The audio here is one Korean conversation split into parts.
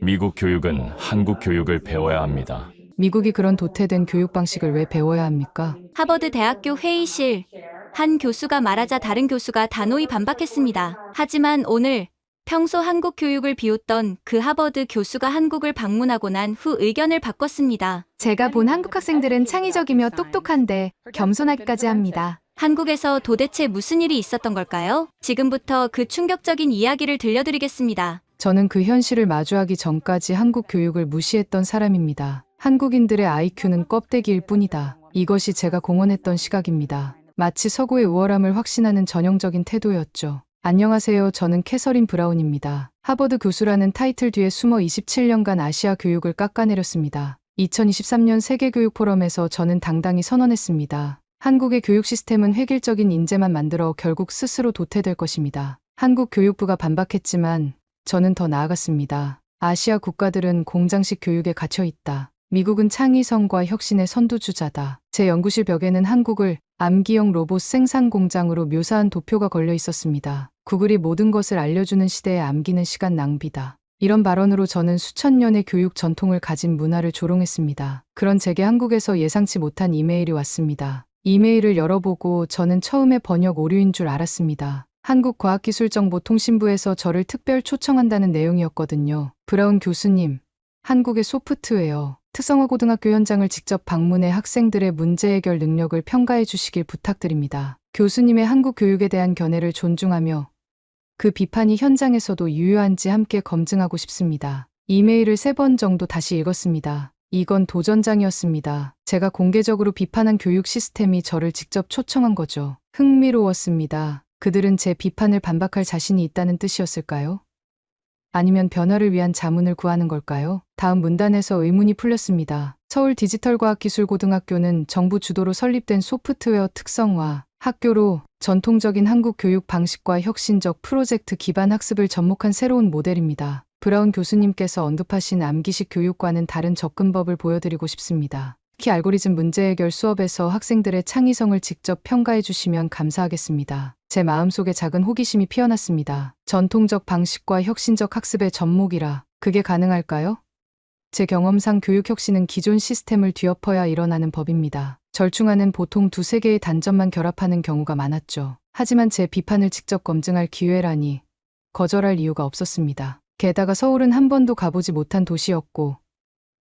미국 교육은 한국 교육을 배워야 합니다. 미국이 그런 도태된 교육 방식을 왜 배워야 합니까? 하버드 대학교 회의실. 한 교수가 말하자 다른 교수가 단호히 반박했습니다. 하지만 오늘 평소 한국 교육을 비웃던 그 하버드 교수가 한국을 방문하고 난 후 의견을 바꿨습니다. 제가 본 한국 학생들은 창의적이며 똑똑한데 겸손하기까지 합니다. 한국에서 도대체 무슨 일이 있었던 걸까요? 지금부터 그 충격적인 이야기를 들려드리겠습니다. 저는 그 현실을 마주하기 전까지 한국 교육을 무시했던 사람입니다. 한국인들의 IQ는 껍데기일 뿐이다. 이것이 제가 공언했던 시각입니다. 마치 서구의 우월함을 확신하는 전형적인 태도였죠. 안녕하세요. 저는 캐서린 브라운입니다. 하버드 교수라는 타이틀 뒤에 숨어 27년간 아시아 교육을 깎아내렸습니다. 2023년 세계교육 포럼에서 저는 당당히 선언했습니다. 한국의 교육 시스템은 획일적인 인재만 만들어 결국 스스로 도태될 것입니다. 한국 교육부가 반박했지만 저는 더 나아갔습니다. 아시아 국가들은 공장식 교육에 갇혀 있다. 미국은 창의성과 혁신의 선두주자다. 제 연구실 벽에는 한국을 암기형 로봇 생산 공장으로 묘사한 도표가 걸려 있었습니다. 구글이 모든 것을 알려주는 시대에 암기는 시간 낭비다. 이런 발언으로 저는 수천 년의 교육 전통을 가진 문화를 조롱했습니다. 그런 제게 한국에서 예상치 못한 이메일이 왔습니다. 이메일을 열어보고 저는 처음에 번역 오류인 줄 알았습니다. 한국과학기술정보통신부에서 저를 특별 초청한다는 내용이었거든요. 브라운 교수님, 한국의 소프트웨어, 특성화 고등학교 현장을 직접 방문해 학생들의 문제 해결 능력을 평가해 주시길 부탁드립니다. 교수님의 한국 교육에 대한 견해를 존중하며 그 비판이 현장에서도 유효한지 함께 검증하고 싶습니다. 이메일을 3번 정도 다시 읽었습니다. 이건 도전장이었습니다. 제가 공개적으로 비판한 교육 시스템이 저를 직접 초청한 거죠. 흥미로웠습니다. 그들은 제 비판을 반박할 자신이 있다는 뜻이었을까요? 아니면 변화를 위한 자문을 구하는 걸까요? 다음 문단에서 의문이 풀렸습니다. 서울 디지털과학기술고등학교는 정부 주도로 설립된 소프트웨어 특성화 학교로 전통적인 한국 교육 방식과 혁신적 프로젝트 기반 학습을 접목한 새로운 모델입니다. 브라운 교수님께서 언급하신 암기식 교육과는 다른 접근법을 보여드리고 싶습니다. 특히 알고리즘 문제 해결 수업에서 학생들의 창의성을 직접 평가해 주시면 감사하겠습니다. 제 마음속에 작은 호기심이 피어났습니다. 전통적 방식과 혁신적 학습의 접목이라 그게 가능할까요? 제 경험상 교육 혁신은 기존 시스템을 뒤엎어야 일어나는 법입니다. 절충안은 보통 2-3개의 단점만 결합하는 경우가 많았죠. 하지만 제 비판을 직접 검증할 기회라니 거절할 이유가 없었습니다. 게다가 서울은 한 번도 가보지 못한 도시였고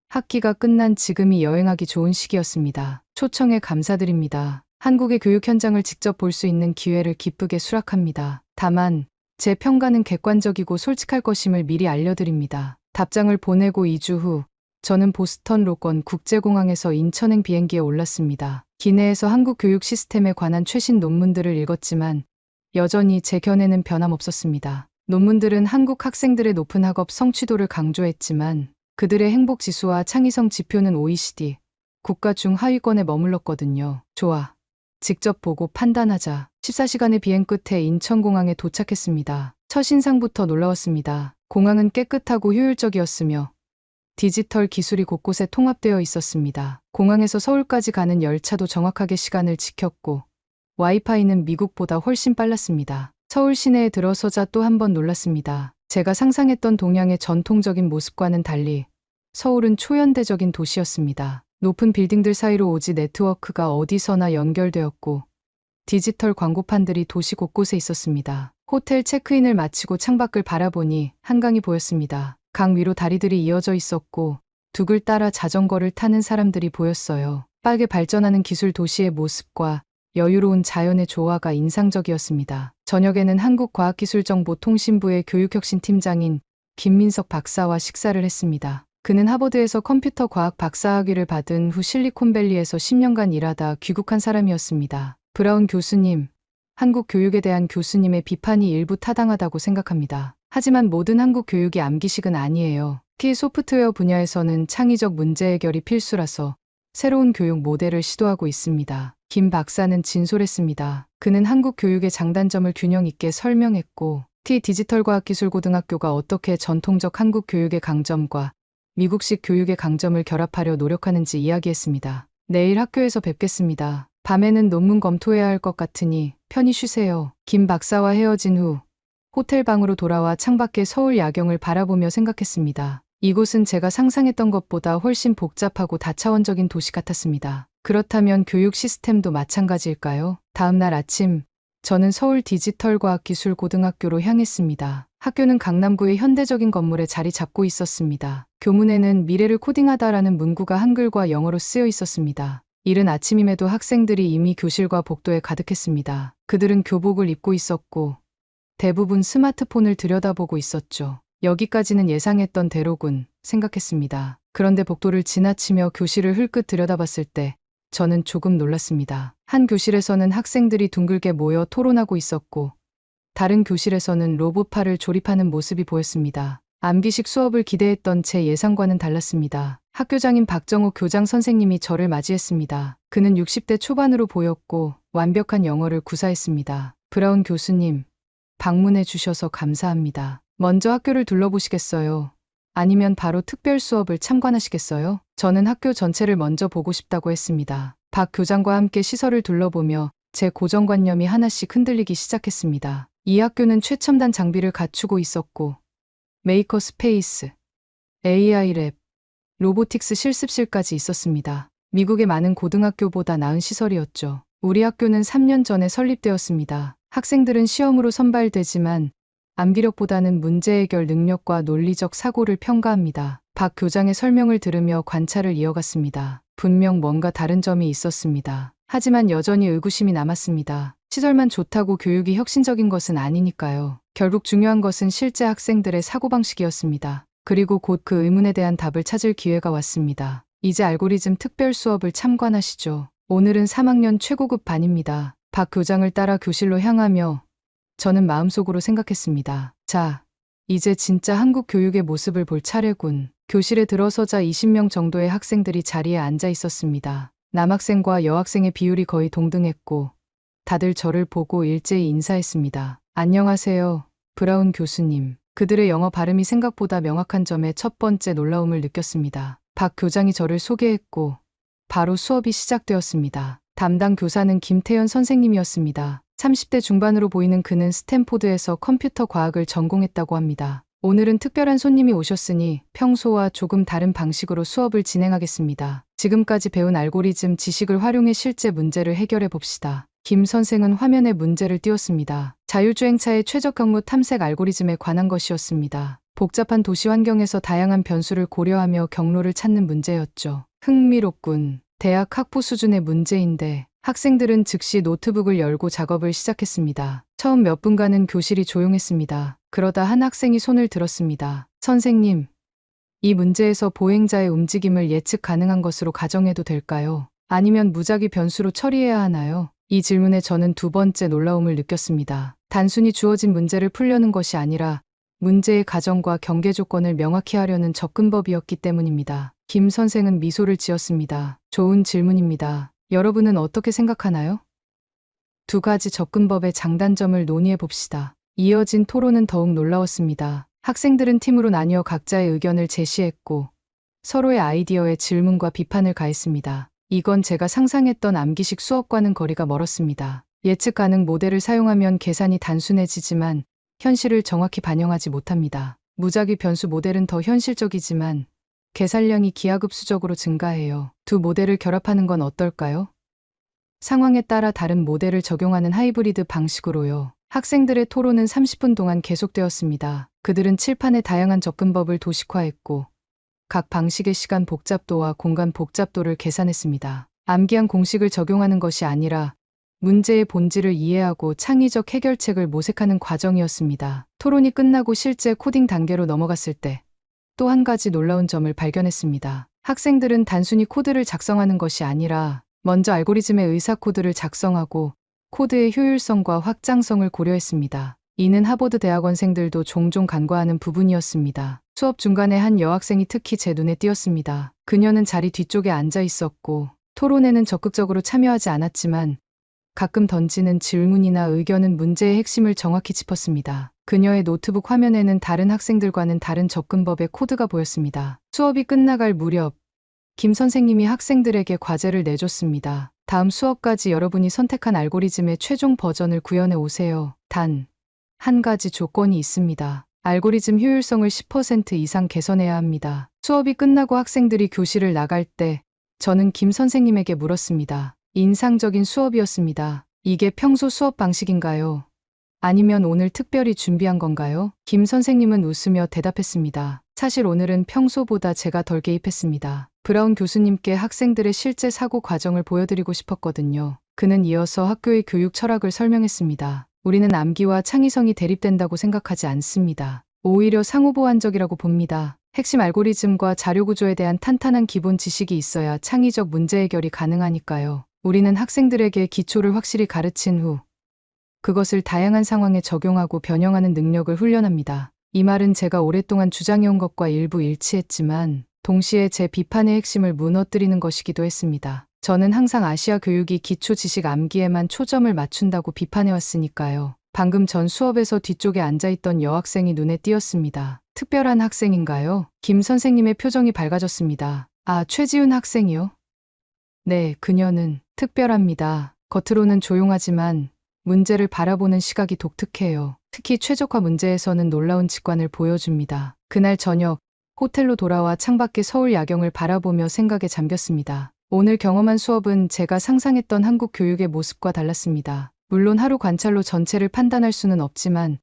학기가 끝난 지금이 여행하기 좋은 시기였습니다. 초청에 감사드립니다. 한국의 교육 현장을 직접 볼 수 있는 기회를 기쁘게 수락합니다. 다만 제 평가는 객관적이고 솔직할 것임을 미리 알려드립니다. 답장을 보내고 2주 후 저는 보스턴 로건 국제공항에서 인천행 비행기에 올랐습니다. 기내에서 한국 교육 시스템에 관한 최신 논문들을 읽었지만 여전히 제 견해는 변함없었습니다. 논문들은 한국 학생들의 높은 학업 성취도를 강조했지만 그들의 행복 지수와 창의성 지표는 OECD 국가 중 하위권에 머물렀거든요. 좋아. 직접 보고 판단하자. 14시간의 비행 끝에 인천공항에 도착했습니다. 첫인상부터 놀라웠습니다. 공항은 깨끗하고 효율적이었으며 디지털 기술이 곳곳에 통합되어 있었습니다. 공항에서 서울까지 가는 열차도 정확하게 시간을 지켰고 와이파이는 미국보다 훨씬 빨랐습니다. 서울 시내에 들어서자 또 한 번 놀랐습니다. 제가 상상했던 동양의 전통적인 모습과는 달리 서울은 초현대적인 도시였습니다. 높은 빌딩들 사이로 오지 네트워크가 어디서나 연결되었고 디지털 광고판들이 도시 곳곳에 있었습니다. 호텔 체크인을 마치고 창밖을 바라보니 한강이 보였습니다. 강 위로 다리들이 이어져 있었고 둑을 따라 자전거를 타는 사람들이 보였어요. 빠르게 발전하는 기술 도시의 모습과 여유로운 자연의 조화가 인상적이었습니다. 저녁에는 한국과학기술정보통신부의 교육혁신팀장인 김민석 박사와 식사를 했습니다. 그는 하버드에서 컴퓨터 과학 박사학위를 받은 후 실리콘밸리에서 10년간 일하다 귀국한 사람이었습니다. 브라운 교수님, 한국 교육에 대한 교수님의 비판이 일부 타당하다고 생각합니다. 하지만 모든 한국 교육이 암기식은 아니에요. 특히 소프트웨어 분야에서는 창의적 문제 해결이 필수라서 새로운 교육 모델을 시도하고 있습니다. 김 박사는 진솔했습니다. 그는 한국 교육의 장단점을 균형 있게 설명했고 디지털과학기술고등학교가 어떻게 전통적 한국 교육의 강점과 미국식 교육의 강점을 결합하려 노력하는지 이야기했습니다. 내일 학교에서 뵙겠습니다. 밤에는 논문 검토해야 할 것 같으니 편히 쉬세요. 김 박사와 헤어진 후 호텔 방으로 돌아와 창밖의 서울 야경을 바라보며 생각했습니다. 이곳은 제가 상상했던 것보다 훨씬 복잡하고 다차원적인 도시 같았습니다. 그렇다면 교육 시스템도 마찬가지일까요? 다음 날 아침, 저는 서울 디지털과학기술고등학교로 향했습니다. 학교는 강남구의 현대적인 건물에 자리 잡고 있었습니다. 교문에는 미래를 코딩하다라는 문구가 한글과 영어로 쓰여 있었습니다. 이른 아침임에도 학생들이 이미 교실과 복도에 가득했습니다. 그들은 교복을 입고 있었고 대부분 스마트폰을 들여다보고 있었죠. 여기까지는 예상했던 대로군 생각했습니다. 그런데 복도를 지나치며 교실을 흘끗 들여다봤을 때 저는 조금 놀랐습니다. 한 교실에서는 학생들이 둥글게 모여 토론하고 있었고 다른 교실에서는 로봇팔을 조립하는 모습이 보였습니다. 암기식 수업을 기대했던 제 예상과는 달랐습니다. 학교장인 박정호 교장 선생님이 저를 맞이했습니다. 그는 60대 초반으로 보였고 완벽한 영어를 구사했습니다. 브라운 교수님, 방문해 주셔서 감사합니다. 먼저 학교를 둘러보시겠어요? 아니면 바로 특별 수업을 참관하시겠어요? 저는 학교 전체를 먼저 보고 싶다고 했습니다. 박 교장과 함께 시설을 둘러보며 제 고정관념이 하나씩 흔들리기 시작했습니다. 이 학교는 최첨단 장비를 갖추고 있었고 메이커 스페이스, AI 랩, 로보틱스 실습실까지 있었습니다. 미국의 많은 고등학교보다 나은 시설이었죠. 우리 학교는 3년 전에 설립되었습니다. 학생들은 시험으로 선발되지만 암기력보다는 문제 해결 능력과 논리적 사고를 평가합니다. 박 교장의 설명을 들으며 관찰을 이어갔습니다. 분명 뭔가 다른 점이 있었습니다. 하지만 여전히 의구심이 남았습니다. 시설만 좋다고 교육이 혁신적인 것은 아니니까요. 결국 중요한 것은 실제 학생들의 사고방식이었습니다. 그리고 곧 그 의문에 대한 답을 찾을 기회가 왔습니다. 이제 알고리즘 특별 수업을 참관하시죠. 오늘은 3학년 최고급 반입니다. 박 교장을 따라 교실로 향하며 저는 마음속으로 생각했습니다. 자, 이제 진짜 한국 교육의 모습을 볼 차례군. 교실에 들어서자 20명 정도의 학생들이 자리에 앉아 있었습니다. 남학생과 여학생의 비율이 거의 동등했고 다들 저를 보고 일제히 인사했습니다. 안녕하세요, 브라운 교수님. 그들의 영어 발음이 생각보다 명확한 점에 첫 번째 놀라움을 느꼈습니다. 박 교장이 저를 소개했고 바로 수업이 시작되었습니다. 담당 교사는 김태연 선생님이었습니다. 30대 중반으로 보이는 그는 스탠포드에서 컴퓨터 과학을 전공했다고 합니다. 오늘은 특별한 손님이 오셨으니 평소와 조금 다른 방식으로 수업을 진행하겠습니다. 지금까지 배운 알고리즘 지식을 활용해 실제 문제를 해결해 봅시다. 김 선생은 화면에 문제를 띄웠습니다. 자율주행차의 최적 경로 탐색 알고리즘에 관한 것이었습니다. 복잡한 도시 환경에서 다양한 변수를 고려하며 경로를 찾는 문제였죠. 흥미롭군. 대학 학부 수준의 문제인데 학생들은 즉시 노트북을 열고 작업을 시작했습니다. 처음 몇 분간은 교실이 조용했습니다. 그러다 한 학생이 손을 들었습니다. 선생님, 이 문제에서 보행자의 움직임을 예측 가능한 것으로 가정해도 될까요? 아니면 무작위 변수로 처리해야 하나요? 이 질문에 저는 두 번째 놀라움을 느꼈습니다. 단순히 주어진 문제를 풀려는 것이 아니라 문제의 가정과 경계 조건을 명확히 하려는 접근법이었기 때문입니다. 김 선생은 미소를 지었습니다. 좋은 질문입니다. 여러분은 어떻게 생각하나요? 두 가지 접근법의 장단점을 논의해 봅시다. 이어진 토론은 더욱 놀라웠습니다. 학생들은 팀으로 나뉘어 각자의 의견을 제시했고 서로의 아이디어에 질문과 비판을 가했습니다. 이건 제가 상상했던 암기식 수업과는 거리가 멀었습니다. 예측 가능 모델을 사용하면 계산이 단순해지지만 현실을 정확히 반영하지 못합니다. 무작위 변수 모델은 더 현실적이지만 계산량이 기하급수적으로 증가해요. 두 모델을 결합하는 건 어떨까요? 상황에 따라 다른 모델을 적용하는 하이브리드 방식으로요. 학생들의 토론은 30분 동안 계속되었습니다. 그들은 칠판의 다양한 접근법을 도식화했고 각 방식의 시간 복잡도와 공간 복잡도를 계산했습니다. 암기한 공식을 적용하는 것이 아니라 문제의 본질을 이해하고 창의적 해결책을 모색하는 과정이었습니다. 토론이 끝나고 실제 코딩 단계로 넘어갔을 때 또 한 가지 놀라운 점을 발견했습니다. 학생들은 단순히 코드를 작성하는 것이 아니라 먼저 알고리즘의 의사 코드를 작성하고 코드의 효율성과 확장성을 고려했습니다. 이는 하버드 대학원생들도 종종 간과하는 부분이었습니다. 수업 중간에 한 여학생이 특히 제 눈에 띄었습니다. 그녀는 자리 뒤쪽에 앉아 있었고 토론에는 적극적으로 참여하지 않았지만 가끔 던지는 질문이나 의견은 문제의 핵심을 정확히 짚었습니다. 그녀의 노트북 화면에는 다른 학생들과는 다른 접근법의 코드가 보였습니다. 수업이 끝나갈 무렵 김 선생님이 학생들에게 과제를 내줬습니다. 다음 수업까지 여러분이 선택한 알고리즘의 최종 버전을 구현해 오세요. 단 한 가지 조건이 있습니다. 알고리즘 효율성을 10% 이상 개선해야 합니다. 수업이 끝나고 학생들이 교실을 나갈 때 저는 김 선생님에게 물었습니다. 인상적인 수업이었습니다. 이게 평소 수업 방식인가요? 아니면 오늘 특별히 준비한 건가요? 김 선생님은 웃으며 대답했습니다. 사실 오늘은 평소보다 제가 덜 개입했습니다. 브라운 교수님께 학생들의 실제 사고 과정을 보여드리고 싶었거든요. 그는 이어서 학교의 교육 철학을 설명했습니다. 우리는 암기와 창의성이 대립된다고 생각하지 않습니다. 오히려 상호보완적이라고 봅니다. 핵심 알고리즘과 자료 구조에 대한 탄탄한 기본 지식이 있어야 창의적 문제 해결이 가능하니까요. 우리는 학생들에게 기초를 확실히 가르친 후 그것을 다양한 상황에 적용하고 변형하는 능력을 훈련합니다. 이 말은 제가 오랫동안 주장해온 것과 일부 일치했지만 동시에 제 비판의 핵심을 무너뜨리는 것이기도 했습니다. 저는 항상 아시아 교육이 기초 지식 암기에만 초점을 맞춘다고 비판해왔으니까요. 방금 전 수업에서 뒤쪽에 앉아있던 여학생이 눈에 띄었습니다. 특별한 학생인가요? 김 선생님의 표정이 밝아졌습니다. 아, 최지훈 학생이요? 네, 그녀는 특별합니다. 겉으로는 조용하지만 문제를 바라보는 시각이 독특해요. 특히 최적화 문제에서는 놀라운 직관을 보여줍니다. 그날 저녁 호텔로 돌아와 창밖의 서울 야경을 바라보며 생각에 잠겼습니다. 오늘 경험한 수업은 제가 상상했던 한국 교육의 모습과 달랐습니다. 물론 하루 관찰로 전체를 판단할 수는 없지만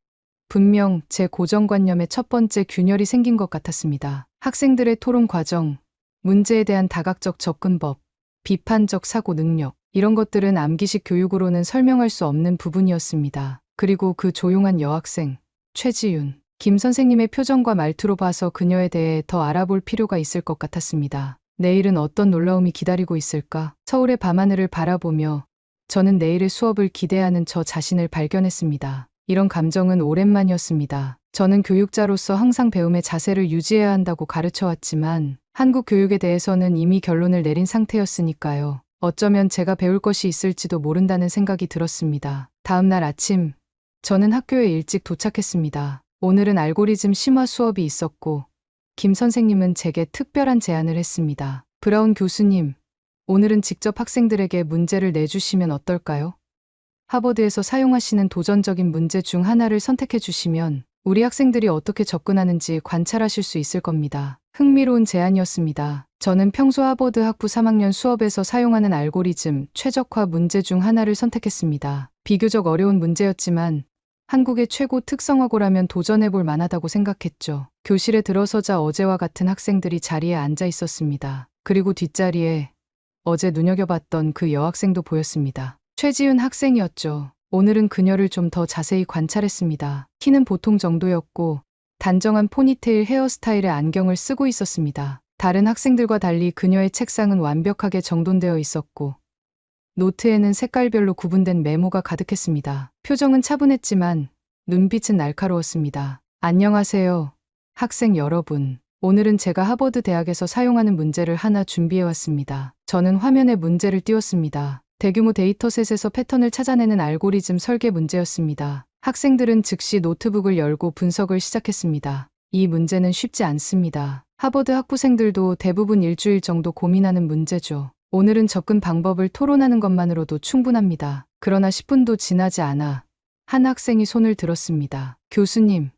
분명 제 고정관념의 첫 번째 균열이 생긴 것 같았습니다. 학생들의 토론 과정, 문제에 대한 다각적 접근법, 비판적 사고 능력, 이런 것들은 암기식 교육으로는 설명할 수 없는 부분이었습니다. 그리고 그 조용한 여학생, 최지윤. 김 선생님의 표정과 말투로 봐서 그녀에 대해 더 알아볼 필요가 있을 것 같았습니다. 내일은 어떤 놀라움이 기다리고 있을까? 서울의 밤하늘을 바라보며 저는 내일의 수업을 기대하는 저 자신을 발견했습니다. 이런 감정은 오랜만이었습니다. 저는 교육자로서 항상 배움의 자세를 유지해야 한다고 가르쳐왔지만 한국 교육에 대해서는 이미 결론을 내린 상태였으니까요. 어쩌면 제가 배울 것이 있을지도 모른다는 생각이 들었습니다. 다음 날 아침, 저는 학교에 일찍 도착했습니다. 오늘은 알고리즘 심화 수업이 있었고 김 선생님은 제게 특별한 제안을 했습니다. 브라운 교수님, 오늘은 직접 학생들에게 문제를 내주시면 어떨까요? 하버드에서 사용하시는 도전적인 문제 중 하나를 선택해 주시면 우리 학생들이 어떻게 접근하는지 관찰하실 수 있을 겁니다. 흥미로운 제안이었습니다. 저는 평소 하버드 학부 3학년 수업에서 사용하는 알고리즘 최적화 문제 중 하나를 선택했습니다. 비교적 어려운 문제였지만 한국의 최고 특성화고라면 도전해볼 만하다고 생각했죠. 교실에 들어서자 어제와 같은 학생들이 자리에 앉아 있었습니다. 그리고 뒷자리에 어제 눈여겨봤던 그 여학생도 보였습니다. 최지윤 학생이었죠. 오늘은 그녀를 좀 더 자세히 관찰했습니다. 키는 보통 정도였고 단정한 포니테일 헤어스타일의 안경을 쓰고 있었습니다. 다른 학생들과 달리 그녀의 책상은 완벽하게 정돈되어 있었고 노트에는 색깔별로 구분된 메모가 가득했습니다. 표정은 차분했지만 눈빛은 날카로웠습니다. 안녕하세요, 학생 여러분. 오늘은 제가 하버드 대학에서 사용하는 문제를 하나 준비해왔습니다. 저는 화면에 문제를 띄웠습니다. 대규모 데이터셋에서 패턴을 찾아내는 알고리즘 설계 문제였습니다. 학생들은 즉시 노트북을 열고 분석을 시작했습니다. 이 문제는 쉽지 않습니다. 하버드 학부생들도 대부분 일주일 정도 고민하는 문제죠. 오늘은 접근 방법을 토론하는 것만으로도 충분합니다. 그러나 10분도 지나지 않아 한 학생이 손을 들었습니다. 교수님,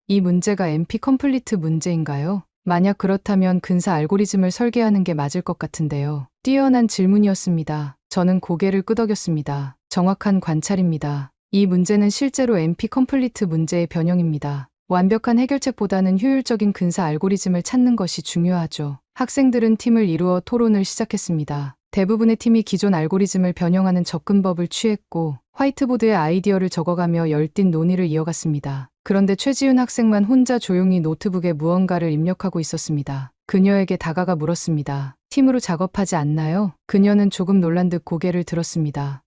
이 문제가 NP 컴플리트 문제인가요? 만약 그렇다면 근사 알고리즘을 설계하는 게 맞을 것 같은데요. 뛰어난 질문이었습니다. 저는 고개를 끄덕였습니다. 정확한 관찰입니다. 이 문제는 실제로 NP 컴플리트 문제의 변형입니다. 완벽한 해결책보다는 효율적인 근사 알고리즘을 찾는 것이 중요하죠. 학생들은 팀을 이루어 토론을 시작했습니다. 대부분의 팀이 기존 알고리즘을 변형하는 접근법을 취했고 화이트보드에 아이디어를 적어가며 열띤 논의를 이어갔습니다. 그런데 최지윤 학생만 혼자 조용히 노트북에 무언가를 입력하고 있었습니다. 그녀에게 다가가 물었습니다. 팀으로 작업하지 않나요? 그녀는 조금 놀란 듯 고개를 들었습니다.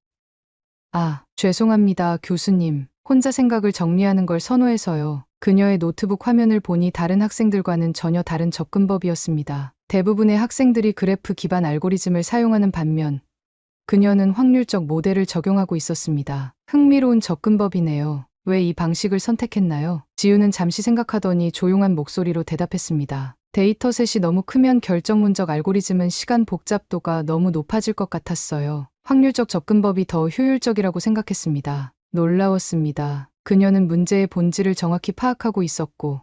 아, 죄송합니다, 교수님. 혼자 생각을 정리하는 걸 선호해서요. 그녀의 노트북 화면을 보니 다른 학생들과는 전혀 다른 접근법이었습니다. 대부분의 학생들이 그래프 기반 알고리즘을 사용하는 반면 그녀는 확률적 모델을 적용하고 있었습니다. 흥미로운 접근법이네요. 왜 이 방식을 선택했나요? 지우는 잠시 생각하더니 조용한 목소리로 대답했습니다. 데이터셋이 너무 크면 결정문적 알고리즘은 시간 복잡도가 너무 높아질 것 같았어요. 확률적 접근법이 더 효율적이라고 생각했습니다. 놀라웠습니다. 그녀는 문제의 본질을 정확히 파악하고 있었고,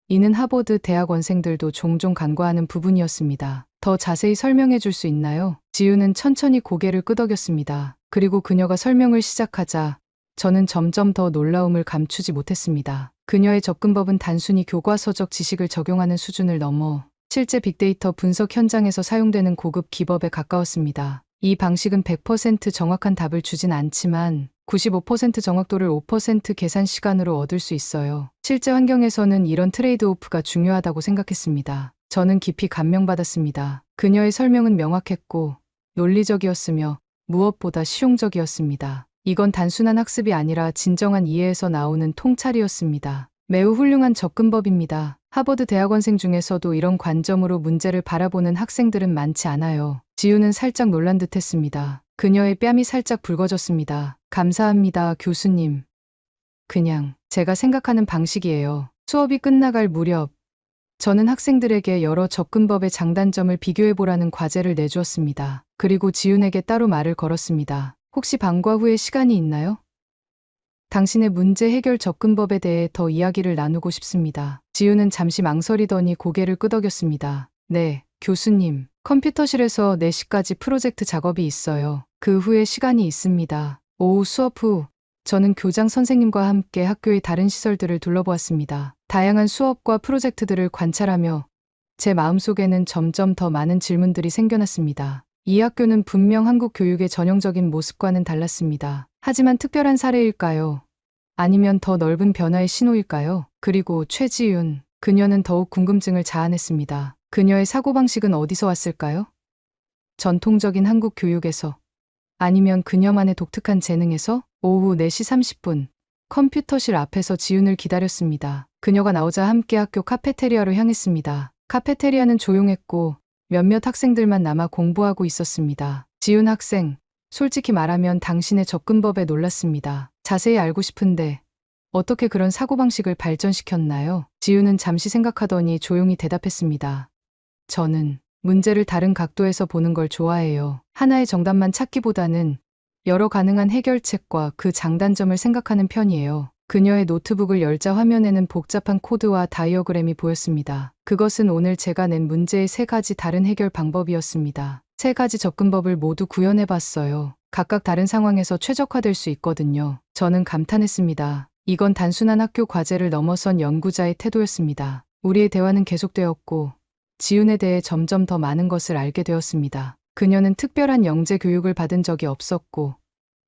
이는 하버드 대학원생들도 종종 간과하는 부분이었습니다. 더 자세히 설명해 줄 수 있나요? 지우는 천천히 고개를 끄덕였습니다. 그리고 그녀가 설명을 시작하자 저는 점점 더 놀라움을 감추지 못했습니다. 그녀의 접근법은 단순히 교과서적 지식을 적용하는 수준을 넘어 실제 빅데이터 분석 현장에서 사용되는 고급 기법에 가까웠습니다. 이 방식은 100% 정확한 답을 주진 않지만 95% 정확도를 5% 계산 시간으로 얻을 수 있어요. 실제 환경에서는 이런 트레이드오프가 중요하다고 생각했습니다. 저는 깊이 감명받았습니다. 그녀의 설명은 명확했고 논리적이었으며 무엇보다 실용적이었습니다. 이건 단순한 학습이 아니라 진정한 이해에서 나오는 통찰이었습니다. 매우 훌륭한 접근법입니다. 하버드 대학원생 중에서도 이런 관점으로 문제를 바라보는 학생들은 많지 않아요. 지우는 살짝 놀란 듯 했습니다. 그녀의 뺨이 살짝 붉어졌습니다. 감사합니다, 교수님. 그냥 제가 생각하는 방식이에요. 수업이 끝나갈 무렵 저는 학생들에게 여러 접근법의 장단점을 비교해보라는 과제를 내주었습니다. 그리고 지훈에게 따로 말을 걸었습니다. 혹시 방과 후에 시간이 있나요? 당신의 문제 해결 접근법에 대해 더 이야기를 나누고 싶습니다. 지훈은 잠시 망설이더니 고개를 끄덕였습니다. 네, 교수님. 컴퓨터실에서 4시까지 프로젝트 작업이 있어요. 그 후에 시간이 있습니다. 오후 수업 후 저는 교장 선생님과 함께 학교의 다른 시설들을 둘러보았습니다. 다양한 수업과 프로젝트들을 관찰하며 제 마음속에는 점점 더 많은 질문들이 생겨났습니다. 이 학교는 분명 한국 교육의 전형적인 모습과는 달랐습니다. 하지만 특별한 사례일까요? 아니면 더 넓은 변화의 신호일까요? 그리고 최지윤, 그녀는 더욱 궁금증을 자아냈습니다. 그녀의 사고방식은 어디서 왔을까요? 전통적인 한국 교육에서? 아니면 그녀만의 독특한 재능에서? 오후 4시 30분, 컴퓨터실 앞에서 지윤을 기다렸습니다. 그녀가 나오자 함께 학교 카페테리아로 향했습니다. 카페테리아는 조용했고 몇몇 학생들만 남아 공부하고 있었습니다. 지윤 학생, 솔직히 말하면 당신의 접근법에 놀랐습니다. 자세히 알고 싶은데 어떻게 그런 사고방식을 발전시켰나요? 지윤은 잠시 생각하더니 조용히 대답했습니다. 저는 문제를 다른 각도에서 보는 걸 좋아해요. 하나의 정답만 찾기보다는 여러 가능한 해결책과 그 장단점을 생각하는 편이에요. 그녀의 노트북을 열자 화면에는 복잡한 코드와 다이어그램이 보였습니다. 그것은 오늘 제가 낸 문제의 3가지 다른 해결 방법이었습니다. 3가지 접근법을 모두 구현해 봤어요. 각각 다른 상황에서 최적화될 수 있거든요. 저는 감탄했습니다. 이건 단순한 학교 과제를 넘어선 연구자의 태도였습니다. 우리의 대화는 계속되었고 지윤에 대해 점점 더 많은 것을 알게 되었습니다. 그녀는 특별한 영재 교육을 받은 적이 없었고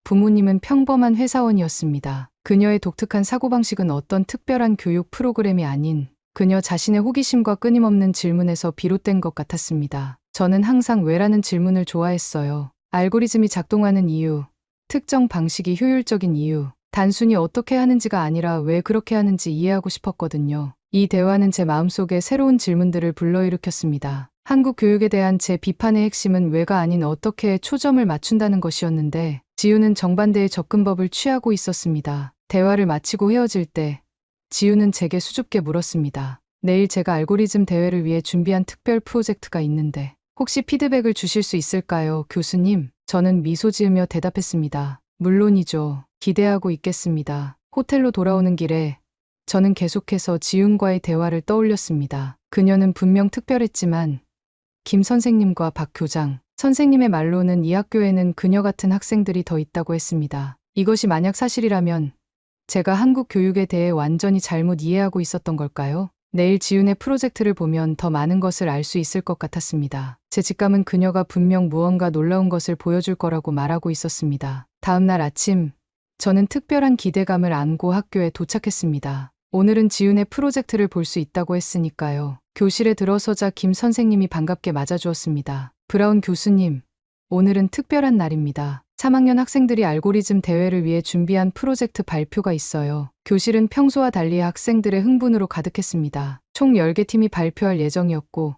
부모님은 평범한 회사원이었습니다. 그녀의 독특한 사고방식은 어떤 특별한 교육 프로그램이 아닌 그녀 자신의 호기심과 끊임없는 질문에서 비롯된 것 같았습니다. 저는 항상 왜라는 질문을 좋아했어요. 알고리즘이 작동하는 이유, 특정 방식이 효율적인 이유, 단순히 어떻게 하는지가 아니라 왜 그렇게 하는지 이해하고 싶었거든요. 이 대화는 제 마음속에 새로운 질문들을 불러일으켰습니다. 한국 교육에 대한 제 비판의 핵심은 왜가 아닌 어떻게에 초점을 맞춘다는 것이었는데 지우는 정반대의 접근법을 취하고 있었습니다. 대화를 마치고 헤어질 때 지우는 제게 수줍게 물었습니다. 내일 제가 알고리즘 대회를 위해 준비한 특별 프로젝트가 있는데 혹시 피드백을 주실 수 있을까요, 교수님? 저는 미소 지으며 대답했습니다. 물론이죠. 기대하고 있겠습니다. 호텔로 돌아오는 길에 저는 계속해서 지윤과의 대화를 떠올렸습니다. 그녀는 분명 특별했지만 김 선생님과 박 교장, 선생님의 말로는 이 학교에는 그녀 같은 학생들이 더 있다고 했습니다. 이것이 만약 사실이라면 제가 한국 교육에 대해 완전히 잘못 이해하고 있었던 걸까요? 내일 지윤의 프로젝트를 보면 더 많은 것을 알 수 있을 것 같았습니다. 제 직감은 그녀가 분명 무언가 놀라운 것을 보여줄 거라고 말하고 있었습니다. 다음 날 아침, 저는 특별한 기대감을 안고 학교에 도착했습니다. 오늘은 지윤의 프로젝트를 볼 수 있다고 했으니까요. 교실에 들어서자 김 선생님이 반갑게 맞아주었습니다. 브라운 교수님, 오늘은 특별한 날입니다. 3학년 학생들이 알고리즘 대회를 위해 준비한 프로젝트 발표가 있어요. 교실은 평소와 달리 학생들의 흥분으로 가득했습니다. 총 10개 팀이 발표할 예정이었고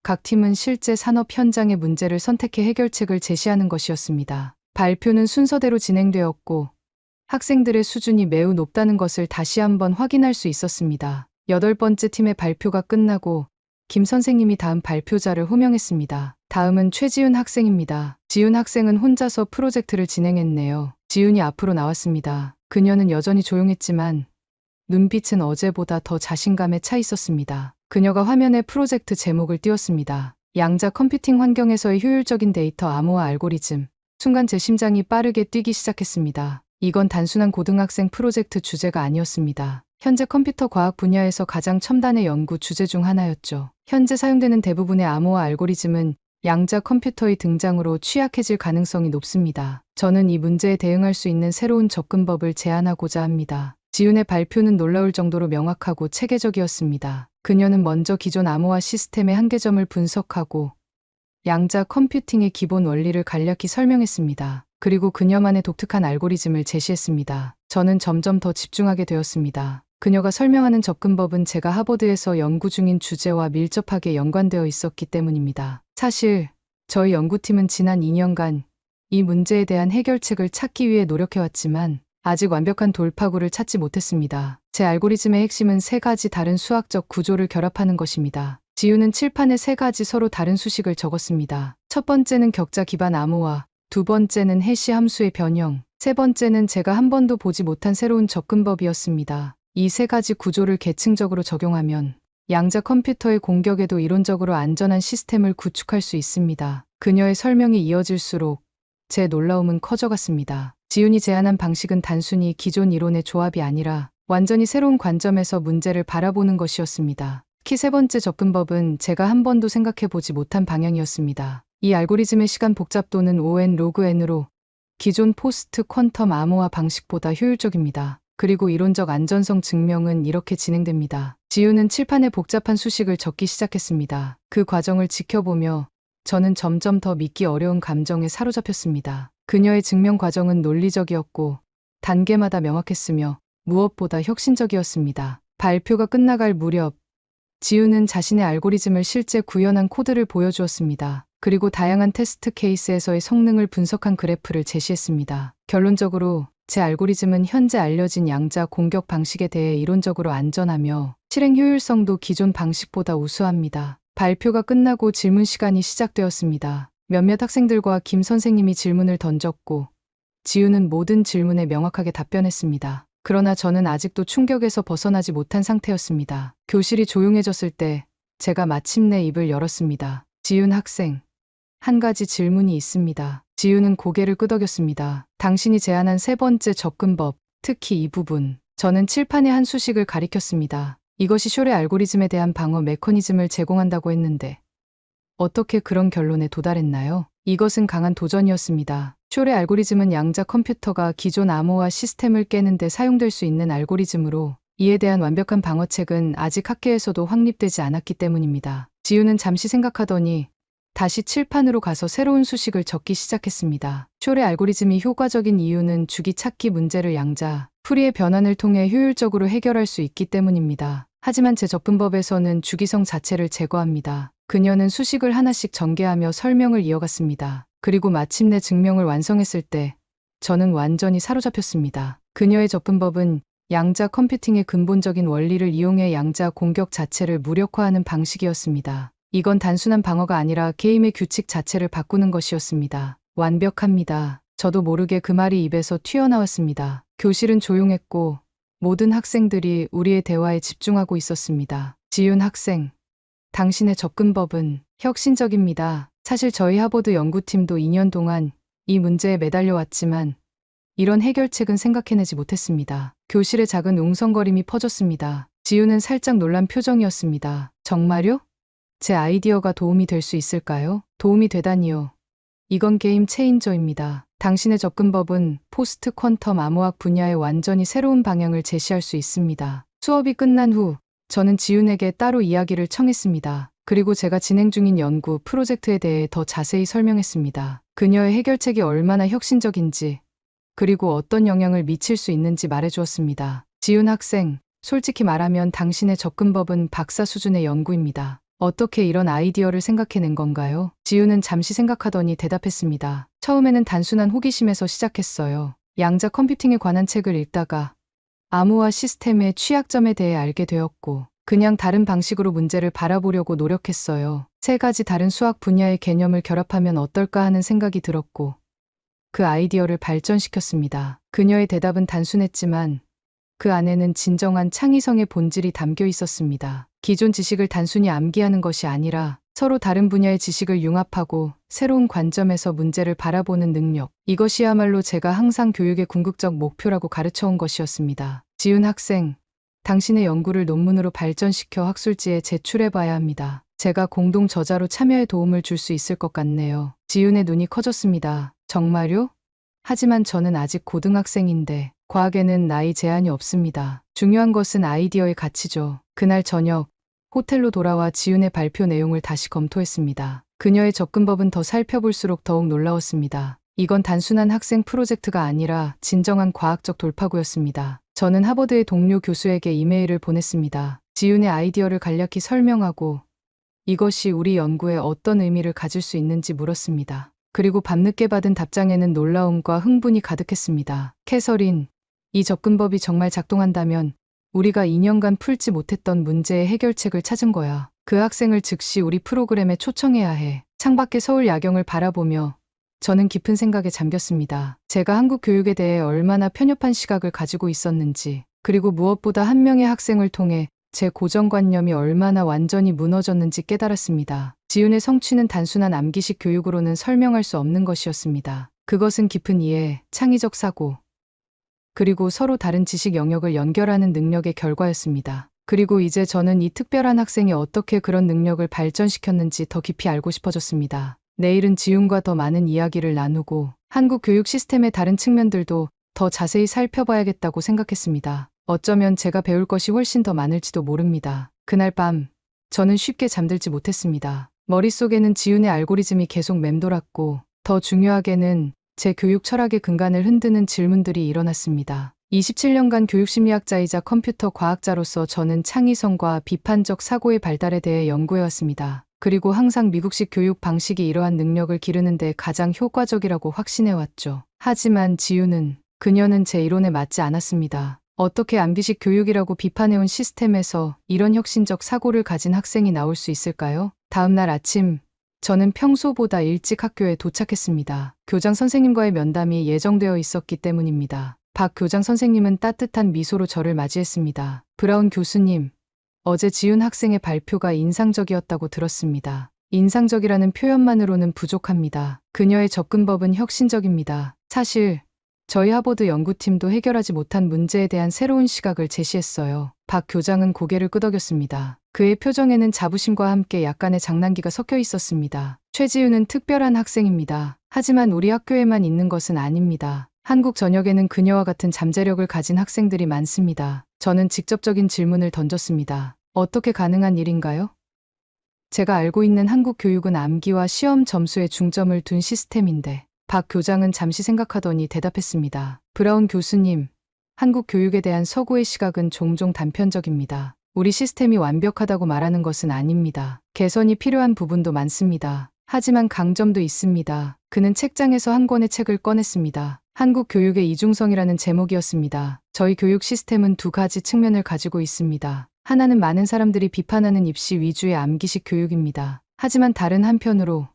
각 팀은 실제 산업 현장의 문제를 선택해 해결책을 제시하는 것이었습니다. 발표는 순서대로 진행되었고 학생들의 수준이 매우 높다는 것을 다시 한번 확인할 수 있었습니다. 8번째 팀의 발표가 끝나고 김 선생님이 다음 발표자를 호명했습니다. 다음은 최지윤 학생입니다. 지윤 학생은 혼자서 프로젝트를 진행했네요. 지윤이 앞으로 나왔습니다. 그녀는 여전히 조용했지만 눈빛은 어제보다 더 자신감에 차 있었습니다. 그녀가 화면에 프로젝트 제목을 띄웠습니다. 양자 컴퓨팅 환경에서의 효율적인 데이터 암호화 알고리즘. 순간 제 심장이 빠르게 뛰기 시작했습니다. 이건 단순한 고등학생 프로젝트 주제가 아니었습니다. 현재 컴퓨터 과학 분야에서 가장 첨단의 연구 주제 중 하나였죠. 현재 사용되는 대부분의 암호화 알고리즘은 양자 컴퓨터의 등장으로 취약해질 가능성이 높습니다. 저는 이 문제에 대응할 수 있는 새로운 접근법을 제안하고자 합니다. 지윤의 발표는 놀라울 정도로 명확하고 체계적이었습니다. 그녀는 먼저 기존 암호화 시스템의 한계점을 분석하고 양자 컴퓨팅의 기본 원리를 간략히 설명했습니다. 그리고 그녀만의 독특한 알고리즘을 제시했습니다. 저는 점점 더 집중하게 되었습니다. 그녀가 설명하는 접근법은 제가 하버드에서 연구 중인 주제와 밀접하게 연관되어 있었기 때문입니다. 사실 저희 연구팀은 지난 2년간 이 문제에 대한 해결책을 찾기 위해 노력해왔지만 아직 완벽한 돌파구를 찾지 못했습니다. 제 알고리즘의 핵심은 세 가지 다른 수학적 구조를 결합하는 것입니다. 지우는 칠판에 세 가지 서로 다른 수식을 적었습니다. 첫 번째는 격자 기반 암호화, 두 번째는 해시 함수의 변형, 세 번째는 제가 한 번도 보지 못한 새로운 접근법이었습니다. 이 세 가지 구조를 계층적으로 적용하면 양자 컴퓨터의 공격에도 이론적으로 안전한 시스템을 구축할 수 있습니다. 그녀의 설명이 이어질수록 제 놀라움은 커져갔습니다. 지윤이 제안한 방식은 단순히 기존 이론의 조합이 아니라 완전히 새로운 관점에서 문제를 바라보는 것이었습니다. 특히 세 번째 접근법은 제가 한 번도 생각해 보지 못한 방향이었습니다. 이 알고리즘의 시간 복잡도는 O(n) 로그 n으로 기존 포스트 퀀텀 암호화 방식보다 효율적입니다. 그리고 이론적 안전성 증명은 이렇게 진행됩니다. 지윤은 칠판에 복잡한 수식을 적기 시작했습니다. 그 과정을 지켜보며 저는 점점 더 믿기 어려운 감정에 사로잡혔습니다. 그녀의 증명 과정은 논리적이었고 단계마다 명확했으며 무엇보다 혁신적이었습니다. 발표가 끝나갈 무렵 지윤은 자신의 알고리즘을 실제 구현한 코드를 보여주었습니다. 그리고 다양한 테스트 케이스에서의 성능을 분석한 그래프를 제시했습니다. 결론적으로 제 알고리즘은 현재 알려진 양자 공격 방식에 대해 이론적으로 안전하며 실행 효율성도 기존 방식보다 우수합니다. 발표가 끝나고 질문 시간이 시작되었습니다. 몇몇 학생들과 김 선생님이 질문을 던졌고 지윤은 모든 질문에 명확하게 답변했습니다. 그러나 저는 아직도 충격에서 벗어나지 못한 상태였습니다. 교실이 조용해졌을 때 제가 마침내 입을 열었습니다. 지윤 학생, 한 가지 질문이 있습니다. 지윤은 고개를 끄덕였습니다. 당신이 제안한 세 번째 접근법, 특히 이 부분. 저는 칠판의 한 수식을 가리켰습니다. 이것이 숄의 알고리즘에 대한 방어 메커니즘을 제공한다고 했는데 어떻게 그런 결론에 도달했나요? 이것은 강한 도전이었습니다. 숄의 알고리즘은 양자 컴퓨터가 기존 암호화 시스템을 깨는 데 사용될 수 있는 알고리즘으로 이에 대한 완벽한 방어책은 아직 학계에서도 확립되지 않았기 때문입니다. 지윤은 잠시 생각하더니 다시 칠판으로 가서 새로운 수식을 적기 시작했습니다. 숄의 알고리즘이 효과적인 이유는 주기 찾기 문제를 양자, 풀이의 변환을 통해 효율적으로 해결할 수 있기 때문입니다. 하지만 제 접근법에서는 주기성 자체를 제거합니다. 그녀는 수식을 하나씩 전개하며 설명을 이어갔습니다. 그리고 마침내 증명을 완성했을 때 저는 완전히 사로잡혔습니다. 그녀의 접근법은 양자 컴퓨팅의 근본적인 원리를 이용해 양자 공격 자체를 무력화하는 방식이었습니다. 이건 단순한 방어가 아니라 게임의 규칙 자체를 바꾸는 것이었습니다. 완벽합니다. 저도 모르게 그 말이 입에서 튀어나왔습니다. 교실은 조용했고 모든 학생들이 우리의 대화에 집중하고 있었습니다. 지윤 학생, 당신의 접근법은 혁신적입니다. 사실 저희 하버드 연구팀도 2년 동안 이 문제에 매달려 왔지만 이런 해결책은 생각해내지 못했습니다. 교실에 작은 웅성거림이 퍼졌습니다. 지윤은 살짝 놀란 표정이었습니다. 정말요? 제 아이디어가 도움이 될 수 있을까요? 도움이 되다니요. 이건 게임 체인저입니다. 당신의 접근법은 포스트 퀀텀 암호학 분야에 완전히 새로운 방향을 제시할 수 있습니다. 수업이 끝난 후 저는 지윤에게 따로 이야기를 청했습니다. 그리고 제가 진행 중인 연구 프로젝트에 대해 더 자세히 설명했습니다. 그녀의 해결책이 얼마나 혁신적인지 그리고 어떤 영향을 미칠 수 있는지 말해주었습니다. 지윤 학생, 솔직히 말하면 당신의 접근법은 박사 수준의 연구입니다. 어떻게 이런 아이디어를 생각해낸 건가요? 지윤은 잠시 생각하더니 대답했습니다. 처음에는 단순한 호기심에서 시작했어요. 양자 컴퓨팅에 관한 책을 읽다가 암호화 시스템의 취약점에 대해 알게 되었고 그냥 다른 방식으로 문제를 바라보려고 노력했어요. 세 가지 다른 수학 분야의 개념을 결합하면 어떨까 하는 생각이 들었고 그 아이디어를 발전시켰습니다. 그녀의 대답은 단순했지만 그 안에는 진정한 창의성의 본질이 담겨 있었습니다. 기존 지식을 단순히 암기하는 것이 아니라 서로 다른 분야의 지식을 융합하고 새로운 관점에서 문제를 바라보는 능력. 이것이야말로 제가 항상 교육의 궁극적 목표라고 가르쳐온 것이었습니다. 지훈 학생, 당신의 연구를 논문으로 발전시켜 학술지에 제출해봐야 합니다. 제가 공동 저자로 참여에 도움을 줄 수 있을 것 같네요. 지훈의 눈이 커졌습니다. 정말요? 하지만 저는 아직 고등학생인데 과학에는 나이 제한이 없습니다. 중요한 것은 아이디어의 가치죠. 그날 저녁 호텔로 돌아와 지훈의 발표 내용을 다시 검토했습니다. 그녀의 접근법은 더 살펴볼수록 더욱 놀라웠습니다. 이건 단순한 학생 프로젝트가 아니라 진정한 과학적 돌파구였습니다. 저는 하버드의 동료 교수에게 이메일을 보냈습니다. 지훈의 아이디어를 간략히 설명하고 이것이 우리 연구에 어떤 의미를 가질 수 있는지 물었습니다. 그리고 밤늦게 받은 답장에는 놀라움과 흥분이 가득했습니다. 캐서린, 이 접근법이 정말 작동한다면 우리가 2년간 풀지 못했던 문제의 해결책을 찾은 거야. 그 학생을 즉시 우리 프로그램에 초청해야 해. 창밖의 서울 야경을 바라보며 저는 깊은 생각에 잠겼습니다. 제가 한국 교육에 대해 얼마나 편협한 시각을 가지고 있었는지, 그리고 무엇보다 한 명의 학생을 통해 제 고정관념이 얼마나 완전히 무너졌는지 깨달았습니다. 지훈의 성취는 단순한 암기식 교육으로는 설명할 수 없는 것이었습니다. 그것은 깊은 이해, 창의적 사고, 그리고 서로 다른 지식 영역을 연결하는 능력의 결과였습니다. 그리고 이제 저는 이 특별한 학생이 어떻게 그런 능력을 발전시켰는지 더 깊이 알고 싶어졌습니다. 내일은 지훈과 더 많은 이야기를 나누고 한국 교육 시스템의 다른 측면들도 더 자세히 살펴봐야겠다고 생각했습니다. 어쩌면 제가 배울 것이 훨씬 더 많을지도 모릅니다. 그날 밤 저는 쉽게 잠들지 못했습니다. 머릿속에는 지훈의 알고리즘이 계속 맴돌았고 더 중요하게는 제 교육 철학의 근간을 흔드는 질문들이 일어났습니다. 27년간 교육심리학자이자 컴퓨터 과학자로서 저는 창의성과 비판적 사고의 발달에 대해 연구해왔습니다. 그리고 항상 미국식 교육 방식이 이러한 능력을 기르는 데 가장 효과적이라고 확신해왔죠. 하지만 지훈은, 그녀는 제 이론에 맞지 않았습니다. 어떻게 암기식 교육이라고 비판해온 시스템에서 이런 혁신적 사고를 가진 학생이 나올 수 있을까요? 다음 날 아침, 저는 평소보다 일찍 학교에 도착했습니다. 교장 선생님과의 면담이 예정되어 있었기 때문입니다. 박 교장 선생님은 따뜻한 미소로 저를 맞이했습니다. 브라운 교수님, 어제 지훈 학생의 발표가 인상적이었다고 들었습니다. 인상적이라는 표현만으로는 부족합니다. 그녀의 접근법은 혁신적입니다. 사실 저희 하버드 연구팀도 해결하지 못한 문제에 대한 새로운 시각을 제시했어요. 박 교장은 고개를 끄덕였습니다. 그의 표정에는 자부심과 함께 약간의 장난기가 섞여 있었습니다. 최지훈은 특별한 학생입니다. 하지만 우리 학교에만 있는 것은 아닙니다. 한국 전역에는 그녀와 같은 잠재력을 가진 학생들이 많습니다. 저는 직접적인 질문을 던졌습니다. 어떻게 가능한 일인가요? 제가 알고 있는 한국 교육은 암기와 시험 점수에 중점을 둔 시스템인데, 박 교장은 잠시 생각하더니 대답했습니다. 브라운 교수님, 한국 교육에 대한 서구의 시각은 종종 단편적입니다. 우리 시스템이 완벽하다고 말하는 것은 아닙니다. 개선이 필요한 부분도 많습니다. 하지만 강점도 있습니다. 그는 책장에서 한 권의 책을 꺼냈습니다. 한국 교육의 이중성이라는 제목이었습니다. 저희 교육 시스템은 두 가지 측면을 가지고 있습니다. 하나는 많은 사람들이 비판하는 입시 위주의 암기식 교육입니다. 하지만 다른 한편으로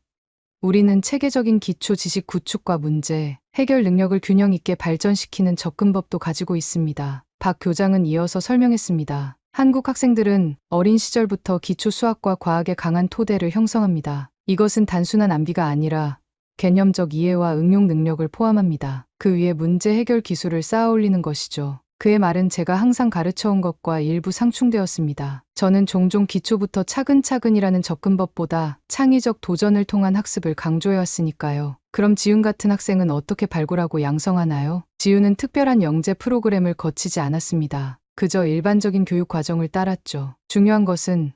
우리는 체계적인 기초 지식 구축과 문제, 해결 능력을 균형 있게 발전시키는 접근법도 가지고 있습니다. 박 교장은 이어서 설명했습니다. 한국 학생들은 어린 시절부터 기초 수학과 과학의 강한 토대를 형성합니다. 이것은 단순한 암기가 아니라 개념적 이해와 응용 능력을 포함합니다. 그 위에 문제 해결 기술을 쌓아 올리는 것이죠. 그의 말은 제가 항상 가르쳐온 것과 일부 상충되었습니다. 저는 종종 기초부터 차근차근이라는 접근법보다 창의적 도전을 통한 학습을 강조해왔으니까요. 그럼 지훈 같은 학생은 어떻게 발굴하고 양성하나요? 지훈은 특별한 영재 프로그램을 거치지 않았습니다. 그저 일반적인 교육 과정을 따랐죠. 중요한 것은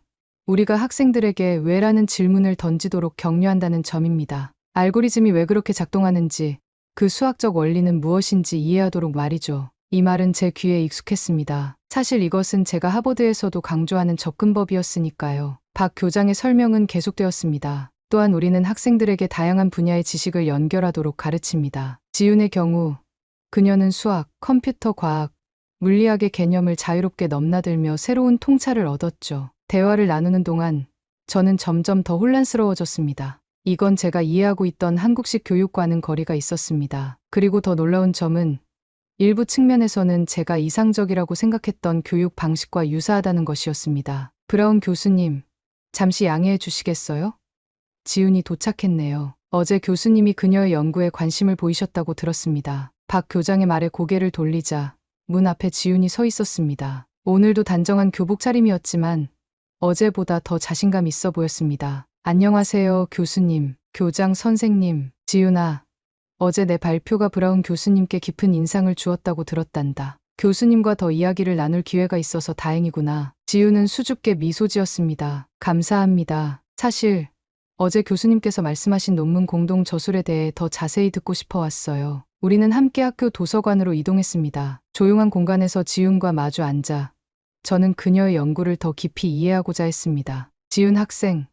우리가 학생들에게 왜라는 질문을 던지도록 격려한다는 점입니다. 알고리즘이 왜 그렇게 작동하는지, 그 수학적 원리는 무엇인지 이해하도록 말이죠. 이 말은 제 귀에 익숙했습니다. 사실 이것은 제가 하버드에서도 강조하는 접근법이었으니까요. 박 교장의 설명은 계속되었습니다. 또한 우리는 학생들에게 다양한 분야의 지식을 연결하도록 가르칩니다. 지훈의 경우 그녀는 수학, 컴퓨터 과학, 물리학의 개념을 자유롭게 넘나들며 새로운 통찰을 얻었죠. 대화를 나누는 동안 저는 점점 더 혼란스러워졌습니다. 이건 제가 이해하고 있던 한국식 교육과는 거리가 있었습니다. 그리고 더 놀라운 점은 일부 측면에서는 제가 이상적이라고 생각했던 교육 방식과 유사하다는 것이었습니다. 브라운 교수님, 잠시 양해해 주시겠어요? 지훈이 도착했네요. 어제 교수님이 그녀의 연구에 관심을 보이셨다고 들었습니다. 박 교장의 말에 고개를 돌리자 문 앞에 지훈이 서 있었습니다. 오늘도 단정한 교복 차림이었지만 어제보다 더 자신감 있어 보였습니다. 안녕하세요, 교수님, 교장 선생님. 지훈아, 어제 내 발표가 브라운 교수님께 깊은 인상을 주었다고 들었단다. 교수님과 더 이야기를 나눌 기회가 있어서 다행이구나. 지훈은 수줍게 미소 지었습니다. 감사합니다. 사실 어제 교수님께서 말씀하신 논문 공동 저술에 대해 더 자세히 듣고 싶어 왔어요. 우리는 함께 학교 도서관으로 이동했습니다. 조용한 공간에서 지훈과 마주 앉아 저는 그녀의 연구를 더 깊이 이해하고자 했습니다. 지훈 학생,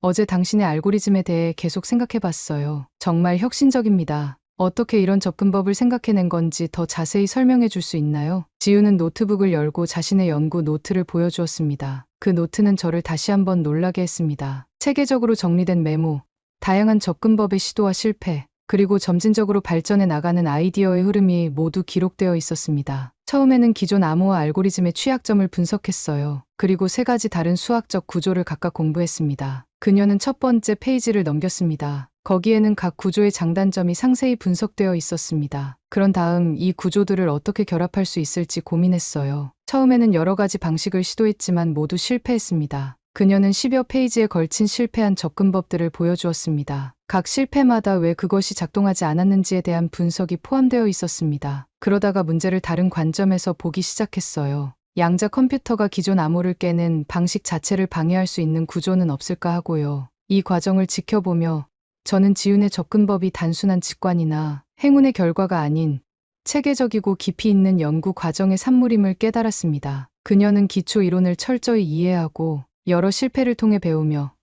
어제 당신의 알고리즘에 대해 계속 생각해봤어요. 정말 혁신적입니다. 어떻게 이런 접근법을 생각해낸 건지 더 자세히 설명해 줄 수 있나요? 지훈은 노트북을 열고 자신의 연구 노트를 보여주었습니다. 그 노트는 저를 다시 한번 놀라게 했습니다. 체계적으로 정리된 메모, 다양한 접근법의 시도와 실패, 그리고 점진적으로 발전해 나가는 아이디어의 흐름이 모두 기록되어 있었습니다. 처음에는 기존 암호화 알고리즘의 취약점을 분석했어요. 그리고 3가지 다른 수학적 구조를 각각 공부했습니다. 그녀는 첫 번째 페이지를 넘겼습니다. 거기에는 각 구조의 장단점이 상세히 분석되어 있었습니다. 그런 다음 이 구조들을 어떻게 결합할 수 있을지 고민했어요. 처음에는 여러 가지 방식을 시도했지만 모두 실패했습니다. 그녀는 10여 페이지에 걸친 실패한 접근법들을 보여주었습니다. 각 실패마다 왜 그것이 작동하지 않았는지에 대한 분석이 포함되어 있었습니다. 그러다가 문제를 다른 관점에서 보기 시작했어요. 양자 컴퓨터가 기존 암호를 깨는 방식 자체를 방해할 수 있는 구조는 없을까 하고요. 이 과정을 지켜보며 저는 지훈의 접근법이 단순한 직관이나 행운의 결과가 아닌 체계적이고 깊이 있는 연구 과정의 산물임을 깨달았습니다. 그녀는 기초 이론을 철저히 이해하고 여러 실패를 통해 배우며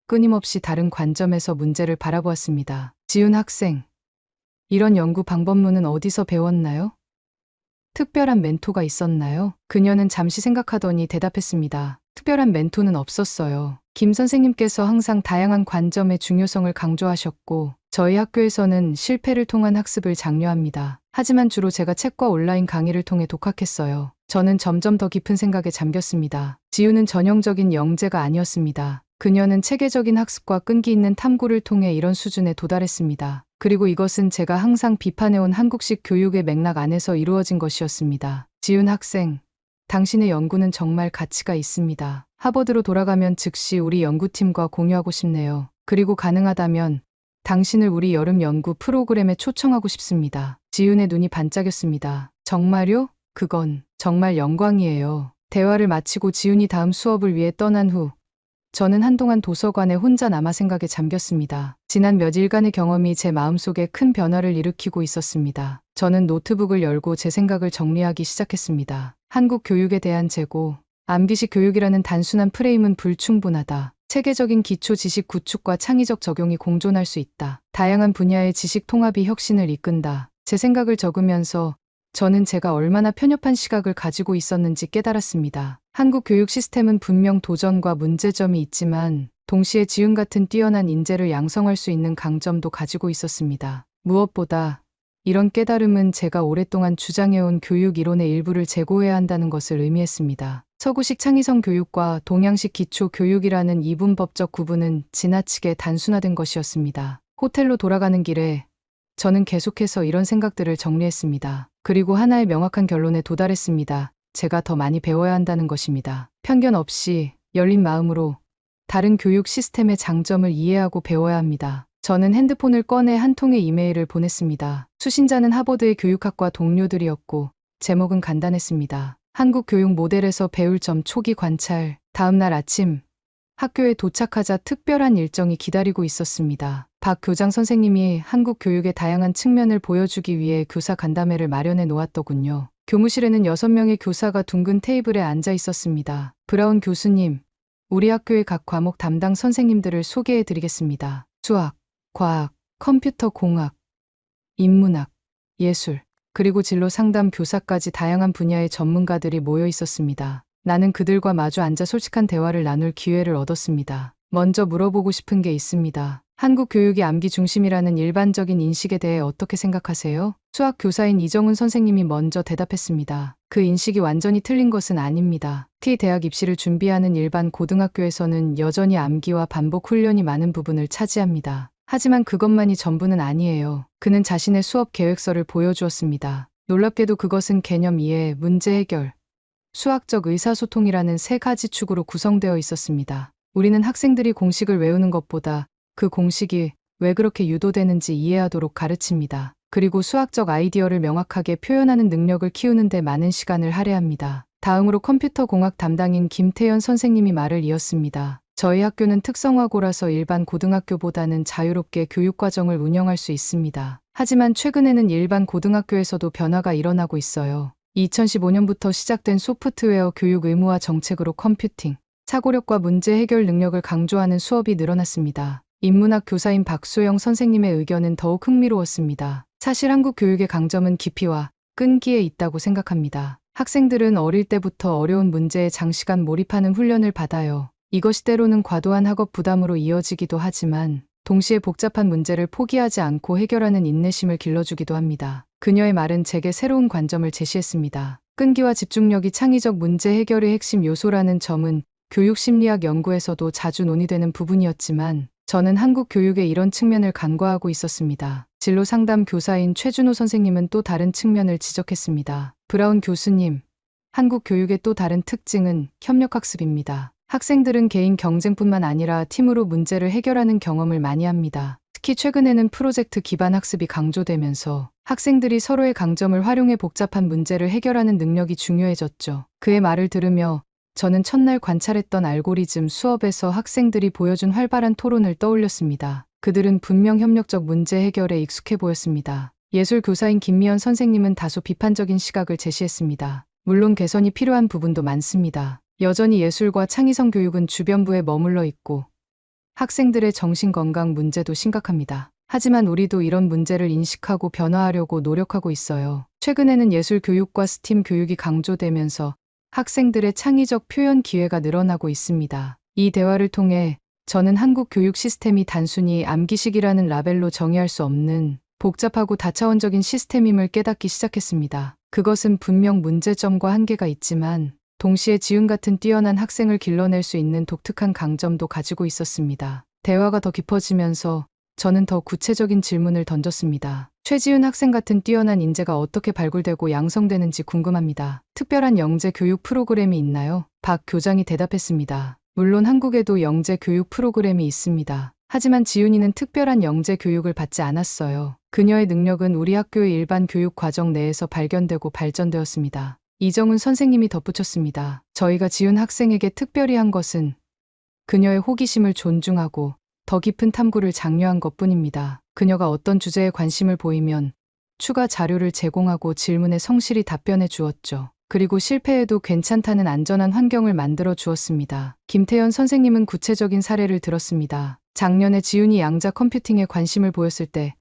끊임없이 다른 관점에서 문제를 바라보았습니다. 지훈 학생, 이런 연구 방법론은 어디서 배웠나요? 특별한 멘토가 있었나요? 그녀는 잠시 생각하더니 대답했습니다. 특별한 멘토는 없었어요. 김 선생님께서 항상 다양한 관점의 중요성을 강조하셨고, 저희 학교에서는 실패를 통한 학습을 장려합니다. 하지만 주로 제가 책과 온라인 강의를 통해 독학했어요. 저는 점점 더 깊은 생각에 잠겼습니다. 지훈은 전형적인 영재가 아니었습니다. 그녀는 체계적인 학습과 끈기 있는 탐구를 통해 이런 수준에 도달했습니다. 그리고 이것은 제가 항상 비판해온 한국식 교육의 맥락 안에서 이루어진 것이었습니다. 지훈 학생, 당신의 연구는 정말 가치가 있습니다. 하버드로 돌아가면 즉시 우리 연구팀과 공유하고 싶네요. 그리고 가능하다면 당신을 우리 여름 연구 프로그램에 초청하고 싶습니다. 지훈의 눈이 반짝였습니다. 정말요? 그건 정말 영광이에요. 대화를 마치고 지훈이 다음 수업을 위해 떠난 후 저는 한동안 도서관에 혼자 남아 생각에 잠겼습니다. 지난 몇일간의 경험이 제 마음속에 큰 변화를 일으키고 있었습니다. 저는 노트북을 열고 제 생각을 정리하기 시작했습니다. 한국 교육에 대한 재고, 암기식 교육이라는 단순한 프레임은 불충분하다. 체계적인 기초 지식 구축과 창의적 적용이 공존할 수 있다. 다양한 분야의 지식 통합이 혁신을 이끈다. 제 생각을 적으면서 저는 제가 얼마나 편협한 시각을 가지고 있었는지 깨달았습니다. 한국 교육 시스템은 분명 도전과 문제점이 있지만 동시에 지훈 같은 뛰어난 인재를 양성할 수 있는 강점도 가지고 있었습니다. 무엇보다 이런 깨달음은 제가 오랫동안 주장해온 교육 이론의 일부를 재고해야 한다는 것을 의미했습니다. 서구식 창의성 교육과 동양식 기초 교육이라는 이분법적 구분은 지나치게 단순화된 것이었습니다. 호텔로 돌아가는 길에 저는 계속해서 이런 생각들을 정리했습니다. 그리고 하나의 명확한 결론에 도달했습니다. 제가 더 많이 배워야 한다는 것입니다. 편견 없이 열린 마음으로 다른 교육 시스템의 장점을 이해하고 배워야 합니다. 저는 핸드폰을 꺼내 한 통의 이메일을 보냈습니다. 수신자는 하버드의 교육학과 동료들이었고 제목은 간단했습니다. 한국 교육 모델에서 배울 점 초기 관찰. 다음 날 아침 학교에 도착하자 특별한 일정이 기다리고 있었습니다. 박 교장 선생님이 한국 교육의 다양한 측면을 보여주기 위해 교사 간담회를 마련해 놓았더군요. 교무실에는 6명의 교사가 둥근 테이블에 앉아 있었습니다. 브라운 교수님, 우리 학교의 각 과목 담당 선생님들을 소개해 드리겠습니다. 수학, 과학, 컴퓨터 공학, 인문학, 예술, 그리고 진로 상담 교사까지 다양한 분야의 전문가들이 모여 있었습니다. 나는 그들과 마주 앉아 솔직한 대화를 나눌 기회를 얻었습니다. 먼저 물어보고 싶은 게 있습니다. 한국 교육이 암기 중심이라는 일반적인 인식에 대해 어떻게 생각하세요? 수학 교사인 이정훈 선생님이 먼저 대답했습니다. 그 인식이 완전히 틀린 것은 아닙니다. T대학 입시를 준비하는 일반 고등학교에서는 여전히 암기와 반복 훈련이 많은 부분을 차지합니다. 하지만 그것만이 전부는 아니에요. 그는 자신의 수업 계획서를 보여주었습니다. 놀랍게도 그것은 개념 이해, 문제 해결, 수학적 의사소통이라는 세 가지 축으로 구성되어 있었습니다. 우리는 학생들이 공식을 외우는 것보다 그 공식이 왜 그렇게 유도되는지 이해하도록 가르칩니다. 그리고 수학적 아이디어를 명확하게 표현하는 능력을 키우는 데 많은 시간을 할애합니다. 다음으로 컴퓨터 공학 담당인 김태연 선생님이 말을 이었습니다. 저희 학교는 특성화고라서 일반 고등학교보다는 자유롭게 교육과정을 운영할 수 있습니다. 하지만 최근에는 일반 고등학교에서도 변화가 일어나고 있어요. 2015년부터 시작된 소프트웨어 교육 의무화 정책으로 컴퓨팅, 사고력과 문제 해결 능력을 강조하는 수업이 늘어났습니다. 인문학 교사인 박소영 선생님의 의견은 더욱 흥미로웠습니다. 사실 한국 교육의 강점은 깊이와 끈기에 있다고 생각합니다. 학생들은 어릴 때부터 어려운 문제에 장시간 몰입하는 훈련을 받아요. 이것이 때로는 과도한 학업 부담으로 이어지기도 하지만 동시에 복잡한 문제를 포기하지 않고 해결하는 인내심을 길러주기도 합니다. 그녀의 말은 제게 새로운 관점을 제시했습니다. 끈기와 집중력이 창의적 문제 해결의 핵심 요소라는 점은 교육심리학 연구에서도 자주 논의되는 부분이었지만 저는 한국 교육의 이런 측면을 간과하고 있었습니다. 진로 상담 교사인 최준호 선생님은 또 다른 측면을 지적했습니다. 브라운 교수님, 한국 교육의 또 다른 특징은 협력학습입니다. 학생들은 개인 경쟁뿐만 아니라 팀으로 문제를 해결하는 경험을 많이 합니다. 특히 최근에는 프로젝트 기반 학습이 강조되면서 학생들이 서로의 강점을 활용해 복잡한 문제를 해결하는 능력이 중요해졌죠. 그의 말을 들으며 저는 첫날 관찰했던 알고리즘 수업에서 학생들이 보여준 활발한 토론을 떠올렸습니다. 그들은 분명 협력적 문제 해결에 익숙해 보였습니다. 예술 교사인 김미연 선생님은 다소 비판적인 시각을 제시했습니다. 물론 개선이 필요한 부분도 많습니다. 여전히 예술과 창의성 교육은 주변부에 머물러 있고 학생들의 정신건강 문제도 심각합니다. 하지만 우리도 이런 문제를 인식하고 변화하려고 노력하고 있어요. 최근에는 예술 교육과 스팀 교육이 강조되면서 학생들의 창의적 표현 기회가 늘어나고 있습니다. 이 대화를 통해 저는 한국 교육 시스템이 단순히 암기식이라는 라벨로 정의할 수 없는 복잡하고 다차원적인 시스템임을 깨닫기 시작했습니다. 그것은 분명 문제점과 한계가 있지만 동시에 지훈 같은 뛰어난 학생을 길러낼 수 있는 독특한 강점도 가지고 있었습니다. 대화가 더 깊어지면서 저는 더 구체적인 질문을 던졌습니다. 최지훈 학생 같은 뛰어난 인재가 어떻게 발굴되고 양성되는지 궁금합니다. 특별한 영재 교육 프로그램이 있나요? 박 교장이 대답했습니다. 물론 한국에도 영재 교육 프로그램이 있습니다. 하지만 지훈이는 특별한 영재 교육을 받지 않았어요. 그녀의 능력은 우리 학교의 일반 교육 과정 내에서 발견되고 발전되었습니다. 이정훈 선생님이 덧붙였습니다. 저희가 지훈 학생에게 특별히 한 것은 그녀의 호기심을 존중하고 더 깊은 탐구를 장려한 것뿐입니다. 그녀가 어떤 주제에 관심을 보이면 추가 자료를 제공하고 질문에 성실히 답변해 주었죠. 그리고 실패해도 괜찮다는 안전한 환경을 만들어 주었습니다. 김태연 선생님은 구체적인 사례를 들었습니다. 작년에 지훈이 양자 컴퓨팅에 관심을 보였을 때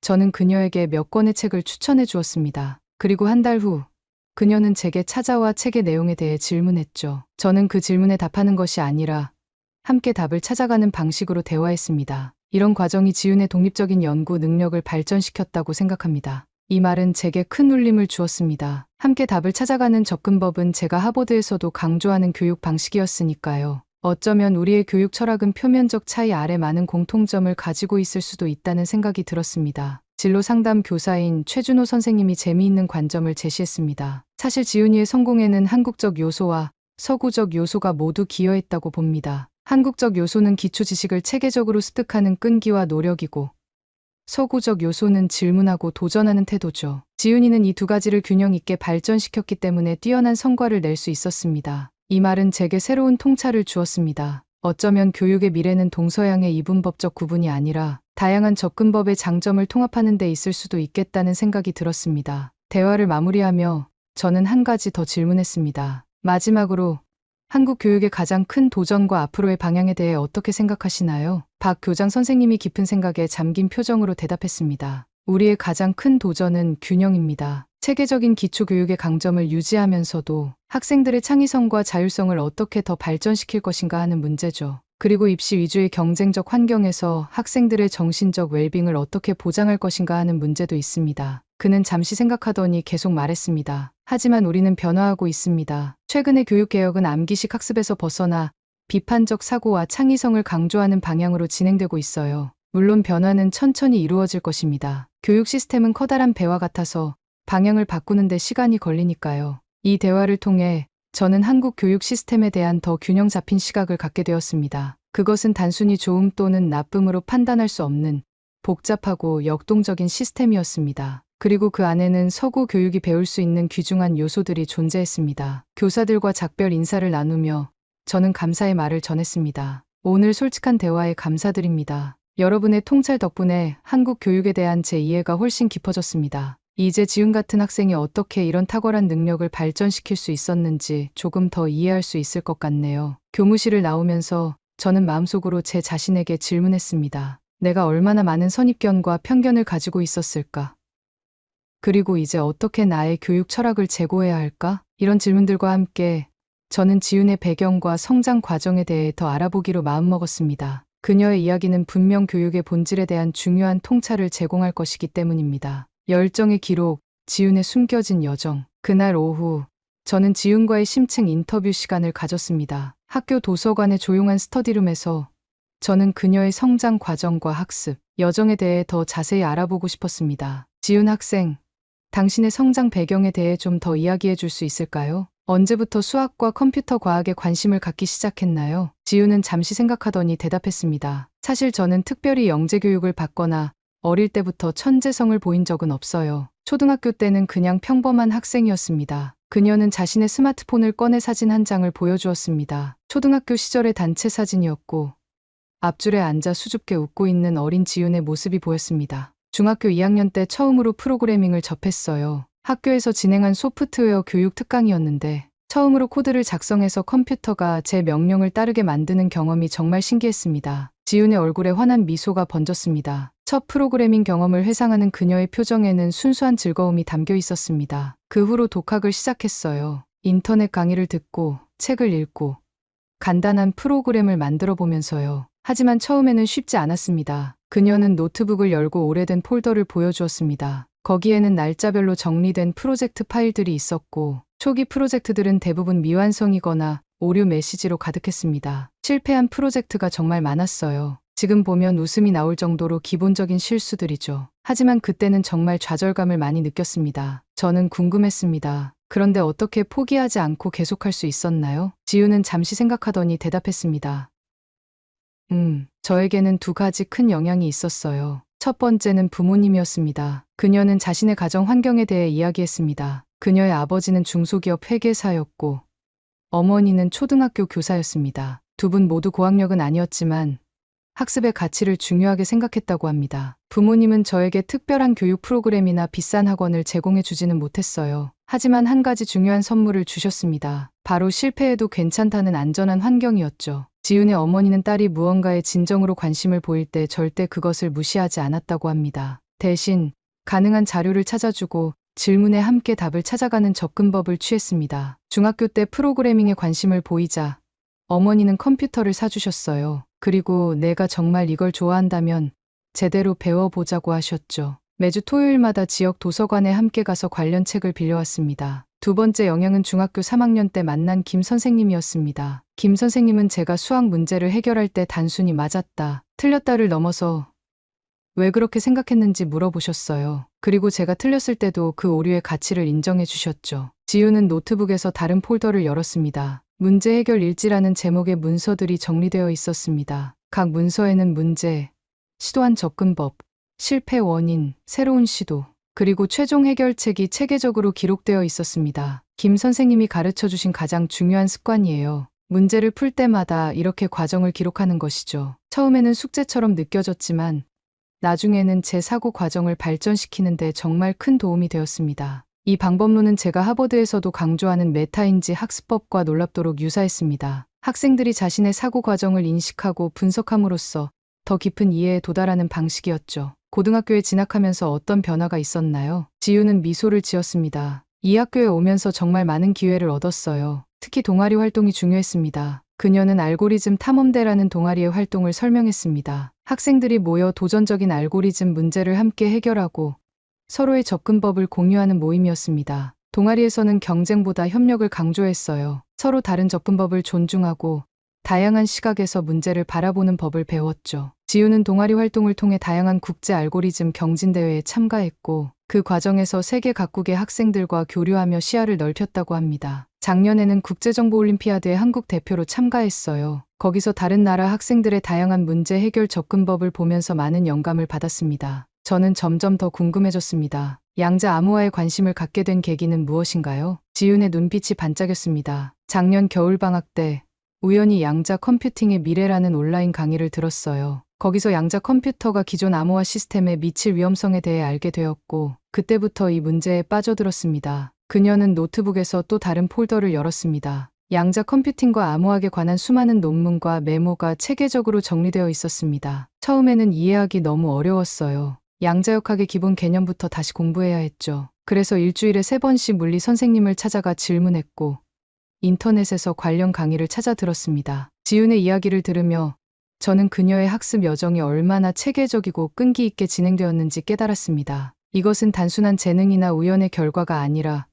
저는 그녀에게 몇 권의 책을 추천해 주었습니다. 그리고 한 달 후 그녀는 제게 찾아와 책의 내용에 대해 질문했죠. 저는 그 질문에 답하는 것이 아니라 함께 답을 찾아가는 방식으로 대화했습니다. 이런 과정이 지훈의 독립적인 연구 능력을 발전시켰다고 생각합니다. 이 말은 제게 큰 울림을 주었습니다. 함께 답을 찾아가는 접근법은 제가 하버드에서도 강조하는 교육 방식이었으니까요. 어쩌면 우리의 교육 철학은 표면적 차이 아래 많은 공통점을 가지고 있을 수도 있다는 생각이 들었습니다. 진로 상담 교사인 최준호 선생님이 재미있는 관점을 제시했습니다. 사실 지훈이의 성공에는 한국적 요소와 서구적 요소가 모두 기여했다고 봅니다. 한국적 요소는 기초 지식을 체계적으로 습득하는 끈기와 노력이고 서구적 요소는 질문하고 도전하는 태도죠. 지훈이는 이 두 가지를 균형 있게 발전시켰기 때문에 뛰어난 성과를 낼 수 있었습니다. 이 말은 제게 새로운 통찰을 주었습니다. 어쩌면 교육의 미래는 동서양의 이분법적 구분이 아니라 다양한 접근법의 장점을 통합하는 데 있을 수도 있겠다는 생각이 들었습니다. 대화를 마무리하며 저는 한 가지 더 질문했습니다. 마지막으로 한국 교육의 가장 큰 도전과 앞으로의 방향에 대해 어떻게 생각하시나요? 박 교장 선생님이 깊은 생각에 잠긴 표정으로 대답했습니다. 우리의 가장 큰 도전은 균형입니다. 체계적인 기초교육의 강점을 유지하면서도 학생들의 창의성과 자율성을 어떻게 더 발전시킬 것인가 하는 문제죠. 그리고 입시 위주의 경쟁적 환경에서 학생들의 정신적 웰빙을 어떻게 보장할 것인가 하는 문제도 있습니다. 그는 잠시 생각하더니 계속 말했습니다. 하지만 우리는 변화하고 있습니다. 최근의 교육개혁은 암기식 학습에서 벗어나 비판적 사고와 창의성을 강조하는 방향으로 진행되고 있어요. 물론 변화는 천천히 이루어질 것입니다. 교육 시스템은 커다란 배와 같아서 방향을 바꾸는데 시간이 걸리니까요. 이 대화를 통해 저는 한국 교육 시스템에 대한 더 균형 잡힌 시각을 갖게 되었습니다. 그것은 단순히 좋음 또는 나쁨으로 판단할 수 없는 복잡하고 역동적인 시스템이었습니다. 그리고 그 안에는 서구 교육이 배울 수 있는 귀중한 요소들이 존재했습니다. 교사들과 작별 인사를 나누며 저는 감사의 말을 전했습니다. 오늘 솔직한 대화에 감사드립니다. 여러분의 통찰 덕분에 한국 교육에 대한 제 이해가 훨씬 깊어졌습니다. 이제 지훈 같은 학생이 어떻게 이런 탁월한 능력을 발전시킬 수 있었는지 조금 더 이해할 수 있을 것 같네요. 교무실을 나오면서 저는 마음속으로 제 자신에게 질문했습니다. 내가 얼마나 많은 선입견과 편견을 가지고 있었을까? 그리고 이제 어떻게 나의 교육 철학을 재고해야 할까? 이런 질문들과 함께 저는 지훈의 배경과 성장 과정에 대해 더 알아보기로 마음먹었습니다. 그녀의 이야기는 분명 교육의 본질에 대한 중요한 통찰을 제공할 것이기 때문입니다. 열정의 기록, 지훈의 숨겨진 여정. 그날 오후, 저는 지훈과의 심층 인터뷰 시간을 가졌습니다. 학교 도서관의 조용한 스터디룸에서 저는 그녀의 성장 과정과 학습, 여정에 대해 더 자세히 알아보고 싶었습니다. 지훈 학생, 당신의 성장 배경에 대해 좀 더 이야기해 줄 수 있을까요? 언제부터 수학과 컴퓨터 과학에 관심을 갖기 시작했나요? 지훈은 잠시 생각하더니 대답했습니다. 사실 저는 특별히 영재 교육을 받거나 어릴 때부터 천재성을 보인 적은 없어요. 초등학교 때는 그냥 평범한 학생이었습니다. 그녀는 자신의 스마트폰을 꺼내 사진 한 장을 보여주었습니다. 초등학교 시절의 단체 사진이었고 앞줄에 앉아 수줍게 웃고 있는 어린 지훈의 모습이 보였습니다. 중학교 2학년 때 처음으로 프로그래밍을 접했어요. 학교에서 진행한 소프트웨어 교육 특강이었는데 처음으로 코드를 작성해서 컴퓨터가 제 명령을 따르게 만드는 경험이 정말 신기했습니다. 지훈의 얼굴에 환한 미소가 번졌습니다. 첫 프로그래밍 경험을 회상하는 그녀의 표정에는 순수한 즐거움이 담겨 있었습니다. 그 후로 독학을 시작했어요. 인터넷 강의를 듣고 책을 읽고 간단한 프로그램을 만들어 보면서요. 하지만 처음에는 쉽지 않았습니다. 그녀는 노트북을 열고 오래된 폴더를 보여주었습니다. 거기에는 날짜별로 정리된 프로젝트 파일들이 있었고 초기 프로젝트들은 대부분 미완성이거나 오류 메시지로 가득했습니다. 실패한 프로젝트가 정말 많았어요. 지금 보면 웃음이 나올 정도로 기본적인 실수들이죠. 하지만 그때는 정말 좌절감을 많이 느꼈습니다. 저는 궁금했습니다. 그런데 어떻게 포기하지 않고 계속할 수 있었나요? 지우는 잠시 생각하더니 대답했습니다. 저에게는 두 가지 큰 영향이 있었어요. 첫 번째는 부모님이었습니다. 그녀는 자신의 가정 환경에 대해 이야기했습니다. 그녀의 아버지는 중소기업 회계사였고 어머니는 초등학교 교사였습니다. 두 분 모두 고학력은 아니었지만 학습의 가치를 중요하게 생각했다고 합니다. 부모님은 저에게 특별한 교육 프로그램이나 비싼 학원을 제공해 주지는 못했어요. 하지만 한 가지 중요한 선물을 주셨습니다. 바로 실패해도 괜찮다는 안전한 환경이었죠. 지훈의 어머니는 딸이 무언가에 진정으로 관심을 보일 때 절대 그것을 무시하지 않았다고 합니다. 대신 가능한 자료를 찾아주고 질문에 함께 답을 찾아가는 접근법을 취했습니다. 중학교 때 프로그래밍에 관심을 보이자 어머니는 컴퓨터를 사주셨어요. 그리고 내가 정말 이걸 좋아한다면 제대로 배워보자고 하셨죠. 매주 토요일마다 지역 도서관에 함께 가서 관련 책을 빌려왔습니다. 두 번째 영향은 중학교 3학년 때 만난 김 선생님이었습니다. 김 선생님은 제가 수학 문제를 해결할 때 단순히 맞았다, 틀렸다를 넘어서 왜 그렇게 생각했는지 물어보셨어요. 그리고 제가 틀렸을 때도 그 오류의 가치를 인정해 주셨죠. 지우는 노트북에서 다른 폴더를 열었습니다. 문제 해결 일지라는 제목의 문서들이 정리되어 있었습니다. 각 문서에는 문제, 시도한 접근법, 실패 원인, 새로운 시도, 그리고 최종 해결책이 체계적으로 기록되어 있었습니다. 김 선생님이 가르쳐 주신 가장 중요한 습관이에요. 문제를 풀 때마다 이렇게 과정을 기록하는 것이죠. 처음에는 숙제처럼 느껴졌지만 나중에는 제 사고 과정을 발전시키는데 정말 큰 도움이 되었습니다. 이 방법론은 제가 하버드에서도 강조하는 메타인지 학습법과 놀랍도록 유사했습니다. 학생들이 자신의 사고 과정을 인식하고 분석함으로써 더 깊은 이해에 도달하는 방식이었죠. 고등학교에 진학하면서 어떤 변화가 있었나요? 지우는 미소를 지었습니다. 이 학교에 오면서 정말 많은 기회를 얻었어요. 특히 동아리 활동이 중요했습니다. 그녀는 알고리즘 탐험대라는 동아리의 활동을 설명했습니다. 학생들이 모여 도전적인 알고리즘 문제를 함께 해결하고 서로의 접근법을 공유하는 모임이었습니다. 동아리에서는 경쟁보다 협력을 강조했어요. 서로 다른 접근법을 존중하고 다양한 시각에서 문제를 바라보는 법을 배웠죠. 지우는 동아리 활동을 통해 다양한 국제 알고리즘 경진대회에 참가했고 그 과정에서 세계 각국의 학생들과 교류하며 시야를 넓혔다고 합니다. 작년에는 국제정보올림피아드에 한국 대표로 참가했어요. 거기서 다른 나라 학생들의 다양한 문제 해결 접근법을 보면서 많은 영감을 받았습니다. 저는 점점 더 궁금해졌습니다. 양자 암호화에 관심을 갖게 된 계기는 무엇인가요? 지윤의 눈빛이 반짝였습니다. 작년 겨울방학 때 우연히 양자 컴퓨팅의 미래라는 온라인 강의를 들었어요. 거기서 양자 컴퓨터가 기존 암호화 시스템에 미칠 위험성에 대해 알게 되었고 그때부터 이 문제에 빠져들었습니다. 그녀는 노트북에서 또 다른 폴더를 열었습니다. 양자 컴퓨팅과 암호학에 관한 수많은 논문과 메모가 체계적으로 정리되어 있었습니다. 처음에는 이해하기 너무 어려웠어요. 양자역학의 기본 개념부터 다시 공부해야 했죠. 그래서 일주일에 3번씩 물리 선생님을 찾아가 질문했고 인터넷에서 관련 강의를 찾아 들었습니다. 지윤의 이야기를 들으며 저는 그녀의 학습 여정이 얼마나 체계적이고 끈기 있게 진행되었는지 깨달았습니다. 이것은 단순한 재능이나 우연의 결과가 아니라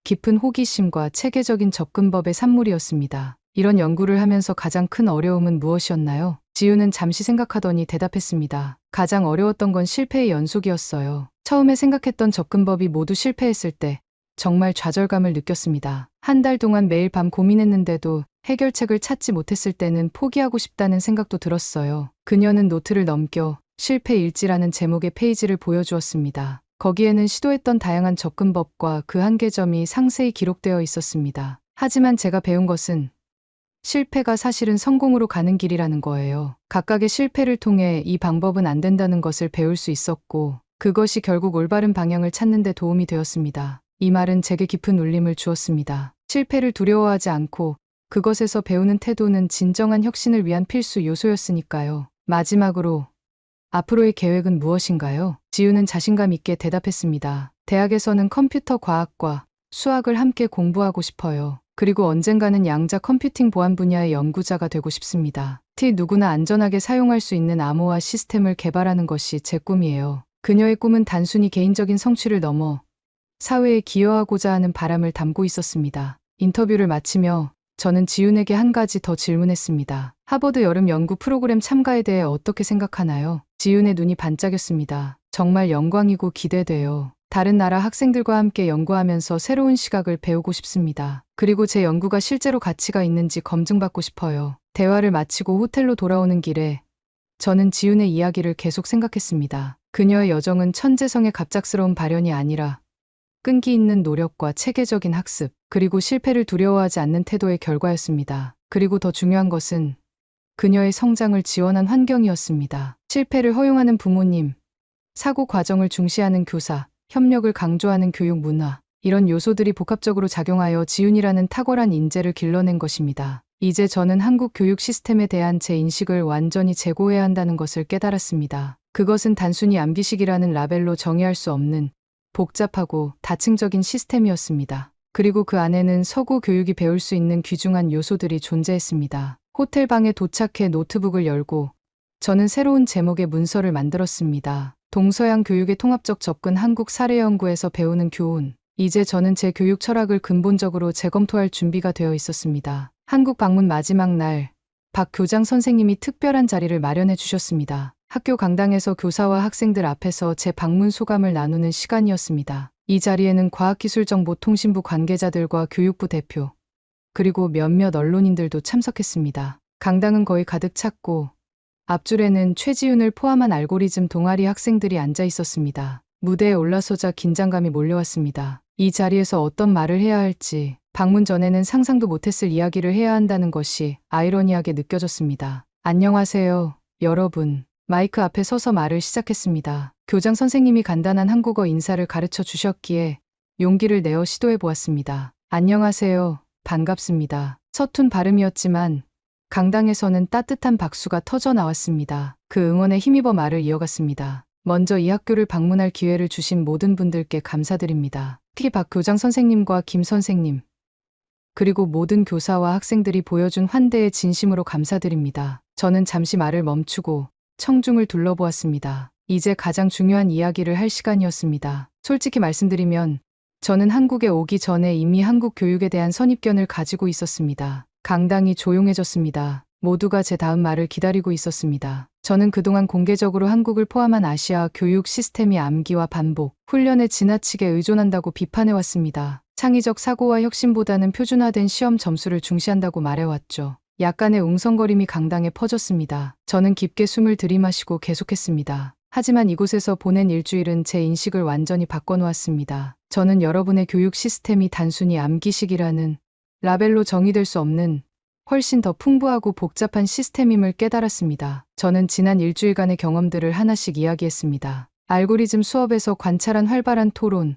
깊은 호기심과 체계적인 접근법의 산물이었습니다. 이런 연구를 하면서 가장 큰 어려움은 무엇이었나요? 지윤은 잠시 생각하더니 대답했습니다. 가장 어려웠던 건 실패의 연속이었어요. 처음에 생각했던 접근법이 모두 실패했을 때 정말 좌절감을 느꼈습니다. 한 달 동안 매일 밤 고민했는데도 해결책을 찾지 못했을 때는 포기하고 싶다는 생각도 들었어요. 그녀는 노트를 넘겨 실패 일지라는 제목의 페이지를 보여주었습니다. 거기에는 시도했던 다양한 접근법과 그 한계점이 상세히 기록되어 있었습니다. 하지만 제가 배운 것은 실패가 사실은 성공으로 가는 길이라는 거예요. 각각의 실패를 통해 이 방법은 안 된다는 것을 배울 수 있었고 그것이 결국 올바른 방향을 찾는 데 도움이 되었습니다. 이 말은 제게 깊은 울림을 주었습니다. 실패를 두려워하지 않고 그것에서 배우는 태도는 진정한 혁신을 위한 필수 요소였으니까요. 마지막으로 앞으로의 계획은 무엇인가요? 지우는 자신감 있게 대답했습니다. 대학에서는 컴퓨터 과학과 수학을 함께 공부하고 싶어요. 그리고 언젠가는 양자 컴퓨팅 보안 분야의 연구자가 되고 싶습니다. 누구나 안전하게 사용할 수 있는 암호화 시스템을 개발하는 것이 제 꿈이에요. 그녀의 꿈은 단순히 개인적인 성취를 넘어 사회에 기여하고자 하는 바람을 담고 있었습니다. 인터뷰를 마치며 저는 지윤에게 한 가지 더 질문했습니다. 하버드 여름 연구 프로그램 참가에 대해 어떻게 생각하나요? 지윤의 눈이 반짝였습니다. 정말 영광이고 기대돼요. 다른 나라 학생들과 함께 연구하면서 새로운 시각을 배우고 싶습니다. 그리고 제 연구가 실제로 가치가 있는지 검증받고 싶어요. 대화를 마치고 호텔로 돌아오는 길에 저는 지윤의 이야기를 계속 생각했습니다. 그녀의 여정은 천재성의 갑작스러운 발현이 아니라 끈기 있는 노력과 체계적인 학습, 그리고 실패를 두려워하지 않는 태도의 결과였습니다. 그리고 더 중요한 것은 그녀의 성장을 지원한 환경이었습니다. 실패를 허용하는 부모님, 사고 과정을 중시하는 교사, 협력을 강조하는 교육 문화, 이런 요소들이 복합적으로 작용하여 지윤이라는 탁월한 인재를 길러낸 것입니다. 이제 저는 한국 교육 시스템에 대한 제 인식을 완전히 재고해야 한다는 것을 깨달았습니다. 그것은 단순히 암기식이라는 라벨로 정의할 수 없는 복잡하고 다층적인 시스템이었습니다. 그리고 그 안에는 서구 교육이 배울 수 있는 귀중한 요소들이 존재했습니다. 호텔 방에 도착해 노트북을 열고 저는 새로운 제목의 문서를 만들었습니다. 동서양 교육의 통합적 접근 한국 사례 연구에서 배우는 교훈. 이제 저는 제 교육 철학을 근본적으로 재검토할 준비가 되어 있었습니다. 한국 방문 마지막 날, 박 교장 선생님이 특별한 자리를 마련해 주셨습니다. 학교 강당에서 교사와 학생들 앞에서 제 방문 소감을 나누는 시간이었습니다. 이 자리에는 과학기술정보통신부 관계자들과 교육부 대표, 그리고 몇몇 언론인들도 참석했습니다. 강당은 거의 가득 찼고 앞줄에는 최지윤을 포함한 알고리즘 동아리 학생들이 앉아 있었습니다. 무대에 올라서자 긴장감이 몰려왔습니다. 이 자리에서 어떤 말을 해야 할지, 방문 전에는 상상도 못했을 이야기를 해야 한다는 것이 아이러니하게 느껴졌습니다. 안녕하세요, 여러분. 마이크 앞에 서서 말을 시작했습니다. 교장 선생님이 간단한 한국어 인사를 가르쳐 주셨기에 용기를 내어 시도해 보았습니다. 안녕하세요, 반갑습니다. 서툰 발음이었지만 강당에서는 따뜻한 박수가 터져 나왔습니다. 그 응원에 힘입어 말을 이어갔습니다. 먼저 이 학교를 방문할 기회를 주신 모든 분들께 감사드립니다. 특히 박 교장 선생님과 김 선생님, 그리고 모든 교사와 학생들이 보여준 환대에 진심으로 감사드립니다. 저는 잠시 말을 멈추고 청중을 둘러보았습니다. 이제 가장 중요한 이야기를 할 시간이었습니다. 솔직히 말씀드리면 저는 한국에 오기 전에 이미 한국 교육에 대한 선입견을 가지고 있었습니다. 강당이 조용해졌습니다. 모두가 제 다음 말을 기다리고 있었습니다. 저는 그동안 공개적으로 한국을 포함한 아시아 교육 시스템이 암기와 반복, 훈련에 지나치게 의존한다고 비판해왔습니다. 창의적 사고와 혁신보다는 표준화된 시험 점수를 중시한다고 말해왔죠. 약간의 웅성거림이 강당에 퍼졌습니다. 저는 깊게 숨을 들이마시고 계속했습니다. 하지만 이곳에서 보낸 일주일은 제 인식을 완전히 바꿔놓았습니다. 저는 여러분의 교육 시스템이 단순히 암기식이라는 라벨로 정의될 수 없는 훨씬 더 풍부하고 복잡한 시스템임을 깨달았습니다. 저는 지난 일주일간의 경험들을 하나씩 이야기했습니다. 알고리즘 수업에서 관찰한 활발한 토론,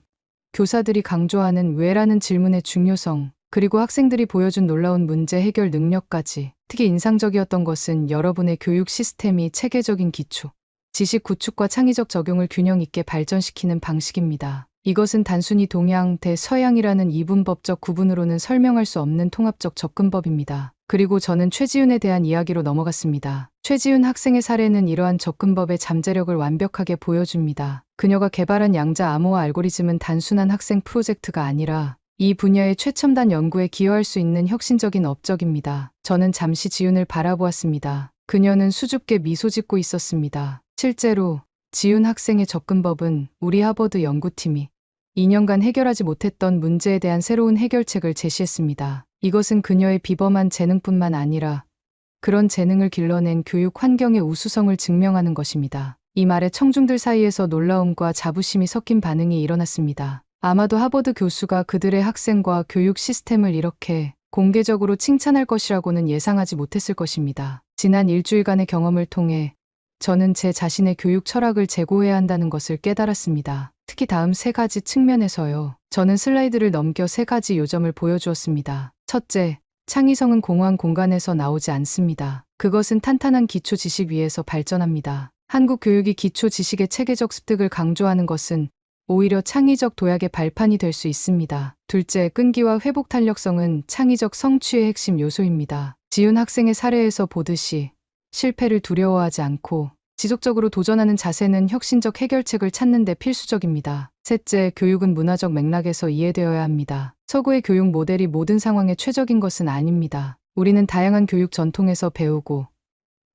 교사들이 강조하는 왜라는 질문의 중요성, 그리고 학생들이 보여준 놀라운 문제 해결 능력까지. 특히 인상적이었던 것은 여러분의 교육 시스템이 체계적인 기초, 지식 구축과 창의적 적용을 균형 있게 발전시키는 방식입니다. 이것은 단순히 동양 대 서양이라는 이분법적 구분으로는 설명할 수 없는 통합적 접근법입니다. 그리고 저는 최지윤에 대한 이야기로 넘어갔습니다. 최지윤 학생의 사례는 이러한 접근법의 잠재력을 완벽하게 보여줍니다. 그녀가 개발한 양자 암호화 알고리즘은 단순한 학생 프로젝트가 아니라 이 분야의 최첨단 연구에 기여할 수 있는 혁신적인 업적입니다. 저는 잠시 지윤을 바라보았습니다. 그녀는 수줍게 미소 짓고 있었습니다. 실제로 지윤 학생의 접근법은 우리 하버드 연구팀이 2년간 해결하지 못했던 문제에 대한 새로운 해결책을 제시했습니다. 이것은 그녀의 비범한 재능뿐만 아니라 그런 재능을 길러낸 교육 환경의 우수성을 증명하는 것입니다. 이 말에 청중들 사이에서 놀라움과 자부심이 섞인 반응이 일어났습니다. 아마도 하버드 교수가 그들의 학생과 교육 시스템을 이렇게 공개적으로 칭찬할 것이라고는 예상하지 못했을 것입니다. 지난 일주일간의 경험을 통해 저는 제 자신의 교육 철학을 재고해야 한다는 것을 깨달았습니다. 특히 다음 3가지 측면에서요. 저는 슬라이드를 넘겨 3가지 요점을 보여주었습니다. 첫째, 창의성은 공허한 공간에서 나오지 않습니다. 그것은 탄탄한 기초 지식 위에서 발전합니다. 한국 교육이 기초 지식의 체계적 습득을 강조하는 것은 오히려 창의적 도약의 발판이 될 수 있습니다. 둘째, 끈기와 회복 탄력성은 창의적 성취의 핵심 요소입니다. 지윤 학생의 사례에서 보듯이 실패를 두려워하지 않고 지속적으로 도전하는 자세는 혁신적 해결책을 찾는 데 필수적입니다. 셋째, 교육은 문화적 맥락에서 이해되어야 합니다. 서구의 교육 모델이 모든 상황에 최적인 것은 아닙니다. 우리는 다양한 교육 전통에서 배우고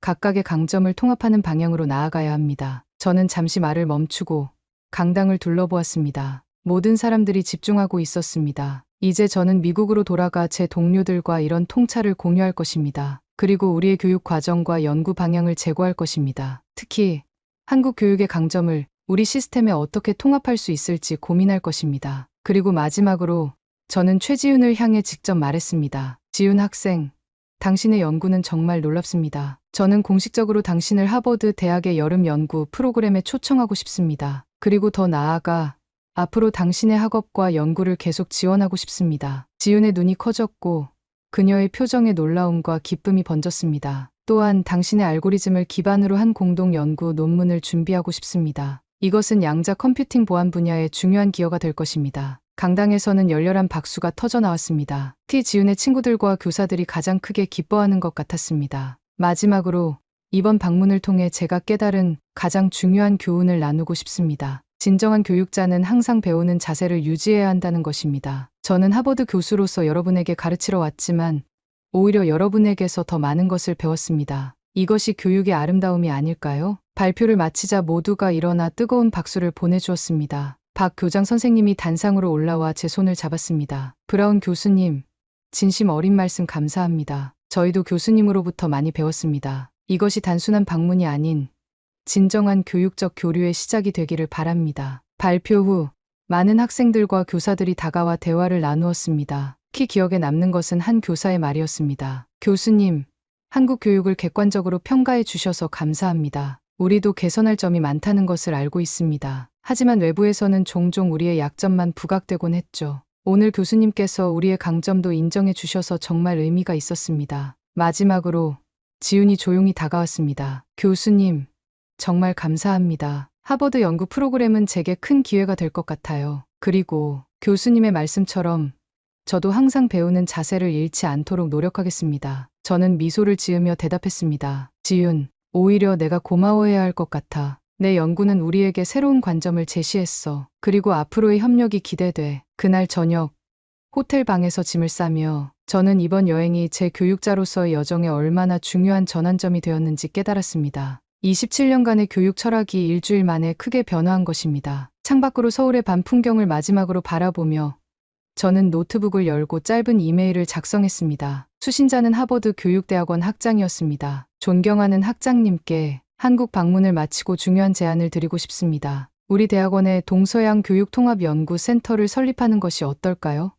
각각의 강점을 통합하는 방향으로 나아가야 합니다. 저는 잠시 말을 멈추고 강당을 둘러보았습니다. 모든 사람들이 집중하고 있었습니다. 이제 저는 미국으로 돌아가 제 동료들과 이런 통찰을 공유할 것입니다. 그리고 우리의 교육 과정과 연구 방향을 제고할 것입니다. 특히 한국 교육의 강점을 우리 시스템에 어떻게 통합할 수 있을지 고민할 것입니다. 그리고 마지막으로 저는 최지윤을 향해 직접 말했습니다. 지윤 학생, 당신의 연구는 정말 놀랍습니다. 저는 공식적으로 당신을 하버드 대학의 여름 연구 프로그램에 초청하고 싶습니다. 그리고 더 나아가 앞으로 당신의 학업과 연구를 계속 지원하고 싶습니다. 지윤의 눈이 커졌고 그녀의 표정에 놀라움과 기쁨이 번졌습니다. 또한 당신의 알고리즘을 기반으로 한 공동 연구 논문을 준비하고 싶습니다. 이것은 양자 컴퓨팅 보안 분야의 중요한 기여가 될 것입니다. 강당에서는 열렬한 박수가 터져 나왔습니다. 지윤의 친구들과 교사들이 가장 크게 기뻐하는 것 같았습니다. 마지막으로 이번 방문을 통해 제가 깨달은 가장 중요한 교훈을 나누고 싶습니다. 진정한 교육자는 항상 배우는 자세를 유지해야 한다는 것입니다. 저는 하버드 교수로서 여러분에게 가르치러 왔지만 오히려 여러분에게서 더 많은 것을 배웠습니다. 이것이 교육의 아름다움이 아닐까요? 발표를 마치자 모두가 일어나 뜨거운 박수를 보내주었습니다. 박 교장 선생님이 단상으로 올라와 제 손을 잡았습니다. 브라운 교수님, 진심 어린 말씀 감사합니다. 저희도 교수님으로부터 많이 배웠습니다. 이것이 단순한 방문이 아닌 진정한 교육적 교류의 시작이 되기를 바랍니다. 발표 후 많은 학생들과 교사들이 다가와 대화를 나누었습니다. 특히 기억에 남는 것은 한 교사의 말이었습니다. 교수님, 한국 교육을 객관적으로 평가해 주셔서 감사합니다. 우리도 개선할 점이 많다는 것을 알고 있습니다. 하지만 외부에서는 종종 우리의 약점만 부각되곤 했죠. 오늘 교수님께서 우리의 강점도 인정해 주셔서 정말 의미가 있었습니다. 마지막으로 지윤이 조용히 다가왔습니다. 교수님, 정말 감사합니다. 하버드 연구 프로그램은 제게 큰 기회가 될 것 같아요. 그리고 교수님의 말씀처럼 저도 항상 배우는 자세를 잃지 않도록 노력하겠습니다. 저는 미소를 지으며 대답했습니다. 지윤, 오히려 내가 고마워해야 할 것 같아. 내 연구는 우리에게 새로운 관점을 제시했어. 그리고 앞으로의 협력이 기대돼. 그날 저녁, 호텔 방에서 짐을 싸며 저는 이번 여행이 제 교육자로서의 여정에 얼마나 중요한 전환점이 되었는지 깨달았습니다. 27년간의 교육 철학이 일주일 만에 크게 변화한 것입니다. 창밖으로 서울의 밤 풍경을 마지막으로 바라보며 저는 노트북을 열고 짧은 이메일을 작성했습니다. 수신자는 하버드 교육대학원 학장이었습니다. 존경하는 학장님께 한국 방문을 마치고 중요한 제안을 드리고 싶습니다. 우리 대학원에 동서양 교육통합연구센터를 설립하는 것이 어떨까요?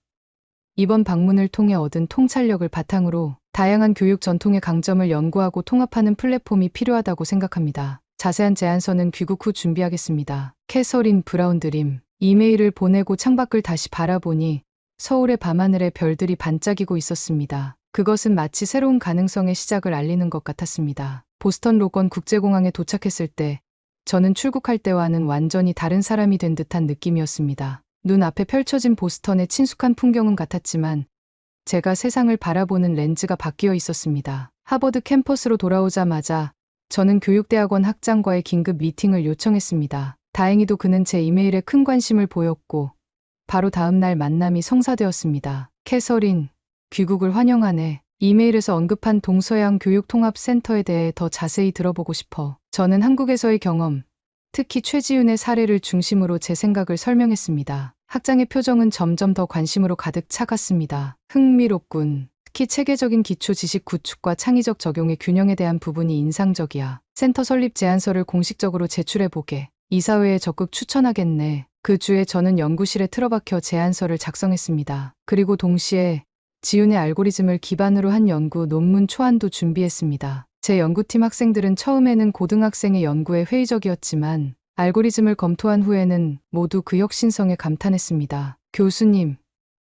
이번 방문을 통해 얻은 통찰력을 바탕으로 다양한 교육 전통의 강점을 연구하고 통합하는 플랫폼이 필요하다고 생각합니다. 자세한 제안서는 귀국 후 준비하겠습니다. 캐서린 브라운 드림. 이메일을 보내고 창밖을 다시 바라보니 서울의 밤하늘에 별들이 반짝이고 있었습니다. 그것은 마치 새로운 가능성의 시작을 알리는 것 같았습니다. 보스턴 로건 국제공항에 도착했을 때 저는 출국할 때와는 완전히 다른 사람이 된 듯한 느낌이었습니다. 눈앞에 펼쳐진 보스턴의 친숙한 풍경은 같았지만 제가 세상을 바라보는 렌즈가 바뀌어 있었습니다. 하버드 캠퍼스로 돌아오자마자 저는 교육대학원 학장과의 긴급 미팅을 요청했습니다. 다행히도 그는 제 이메일에 큰 관심을 보였고 바로 다음 날 만남이 성사되었습니다. 캐서린, 귀국을 환영하네. 이메일에서 언급한 동서양 교육통합센터에 대해 더 자세히 들어보고 싶어. 저는 한국에서의 경험, 특히 최지윤의 사례를 중심으로 제 생각을 설명했습니다. 학장의 표정은 점점 더 관심으로 가득 차갔습니다. 흥미롭군. 특히 체계적인 기초 지식 구축과 창의적 적용의 균형에 대한 부분이 인상적이야. 센터 설립 제안서를 공식적으로 제출해보게. 이사회에 적극 추천하겠네. 그 주에 저는 연구실에 틀어박혀 제안서를 작성했습니다. 그리고 동시에 지윤의 알고리즘을 기반으로 한 연구 논문 초안도 준비했습니다. 제 연구팀 학생들은 처음에는 고등학생의 연구에 회의적이었지만 알고리즘을 검토한 후에는 모두 그 혁신성에 감탄했습니다. 교수님,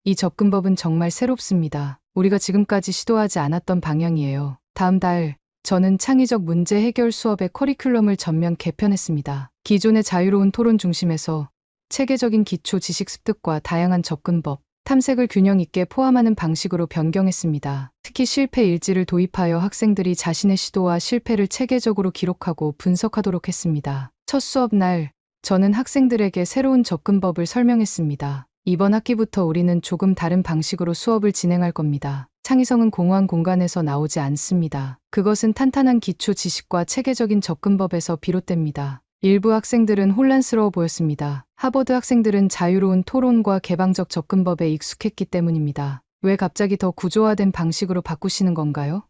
이 접근법은 정말 새롭습니다. 우리가 지금까지 시도하지 않았던 방향이에요. 다음 달, 저는 창의적 문제 해결 수업의 커리큘럼을 전면 개편했습니다. 기존의 자유로운 토론 중심에서 체계적인 기초 지식 습득과 다양한 접근법, 탐색을 균형 있게 포함하는 방식으로 변경했습니다. 특히 실패 일지를 도입하여 학생들이 자신의 시도와 실패를 체계적으로 기록하고 분석하도록 했습니다. 첫 수업 날, 저는 학생들에게 새로운 접근법을 설명했습니다. 이번 학기부터 우리는 조금 다른 방식으로 수업을 진행할 겁니다. 창의성은 공허한 공간에서 나오지 않습니다. 그것은 탄탄한 기초 지식과 체계적인 접근법에서 비롯됩니다. 일부 학생들은 혼란스러워 보였습니다. 하버드 학생들은 자유로운 토론과 개방적 접근법에 익숙했기 때문입니다. 왜 갑자기 더 구조화된 방식으로 바꾸시는 건가요?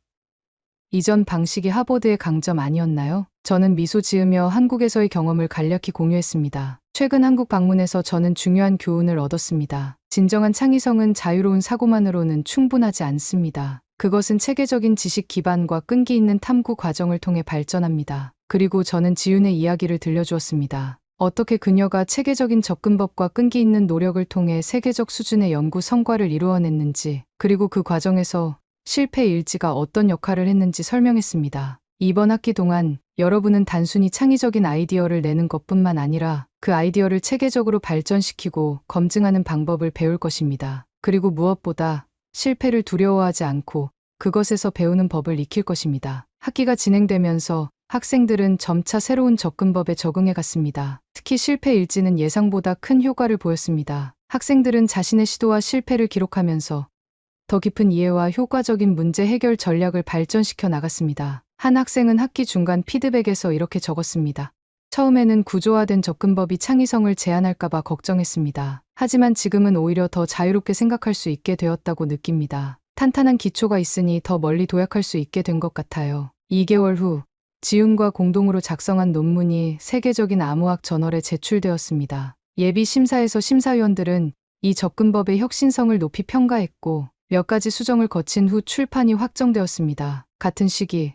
이전 방식이 하버드의 강점 아니었나요? 저는 미소 지으며 한국에서의 경험을 간략히 공유했습니다. 최근 한국 방문에서 저는 중요한 교훈을 얻었습니다. 진정한 창의성은 자유로운 사고만으로는 충분하지 않습니다. 그것은 체계적인 지식 기반과 끈기 있는 탐구 과정을 통해 발전합니다. 그리고 저는 지윤의 이야기를 들려주었습니다. 어떻게 그녀가 체계적인 접근법과 끈기 있는 노력을 통해 세계적 수준의 연구 성과를 이루어냈는지, 그리고 그 과정에서 실패 일지가 어떤 역할을 했는지 설명했습니다. 이번 학기 동안 여러분은 단순히 창의적인 아이디어를 내는 것뿐만 아니라 그 아이디어를 체계적으로 발전시키고 검증하는 방법을 배울 것입니다. 그리고 무엇보다 실패를 두려워하지 않고 그것에서 배우는 법을 익힐 것입니다. 학기가 진행되면서 학생들은 점차 새로운 접근법에 적응해 갔습니다. 특히 실패 일지는 예상보다 큰 효과를 보였습니다. 학생들은 자신의 시도와 실패를 기록하면서 더 깊은 이해와 효과적인 문제 해결 전략을 발전시켜 나갔습니다. 한 학생은 학기 중간 피드백에서 이렇게 적었습니다. 처음에는 구조화된 접근법이 창의성을 제한할까봐 걱정했습니다. 하지만 지금은 오히려 더 자유롭게 생각할 수 있게 되었다고 느낍니다. 탄탄한 기초가 있으니 더 멀리 도약할 수 있게 된 것 같아요. 2개월 후, 지윤과 공동으로 작성한 논문이 세계적인 암호학 저널에 제출되었습니다. 예비 심사에서 심사위원들은 이 접근법의 혁신성을 높이 평가했고 몇 가지 수정을 거친 후 출판이 확정되었습니다. 같은 시기,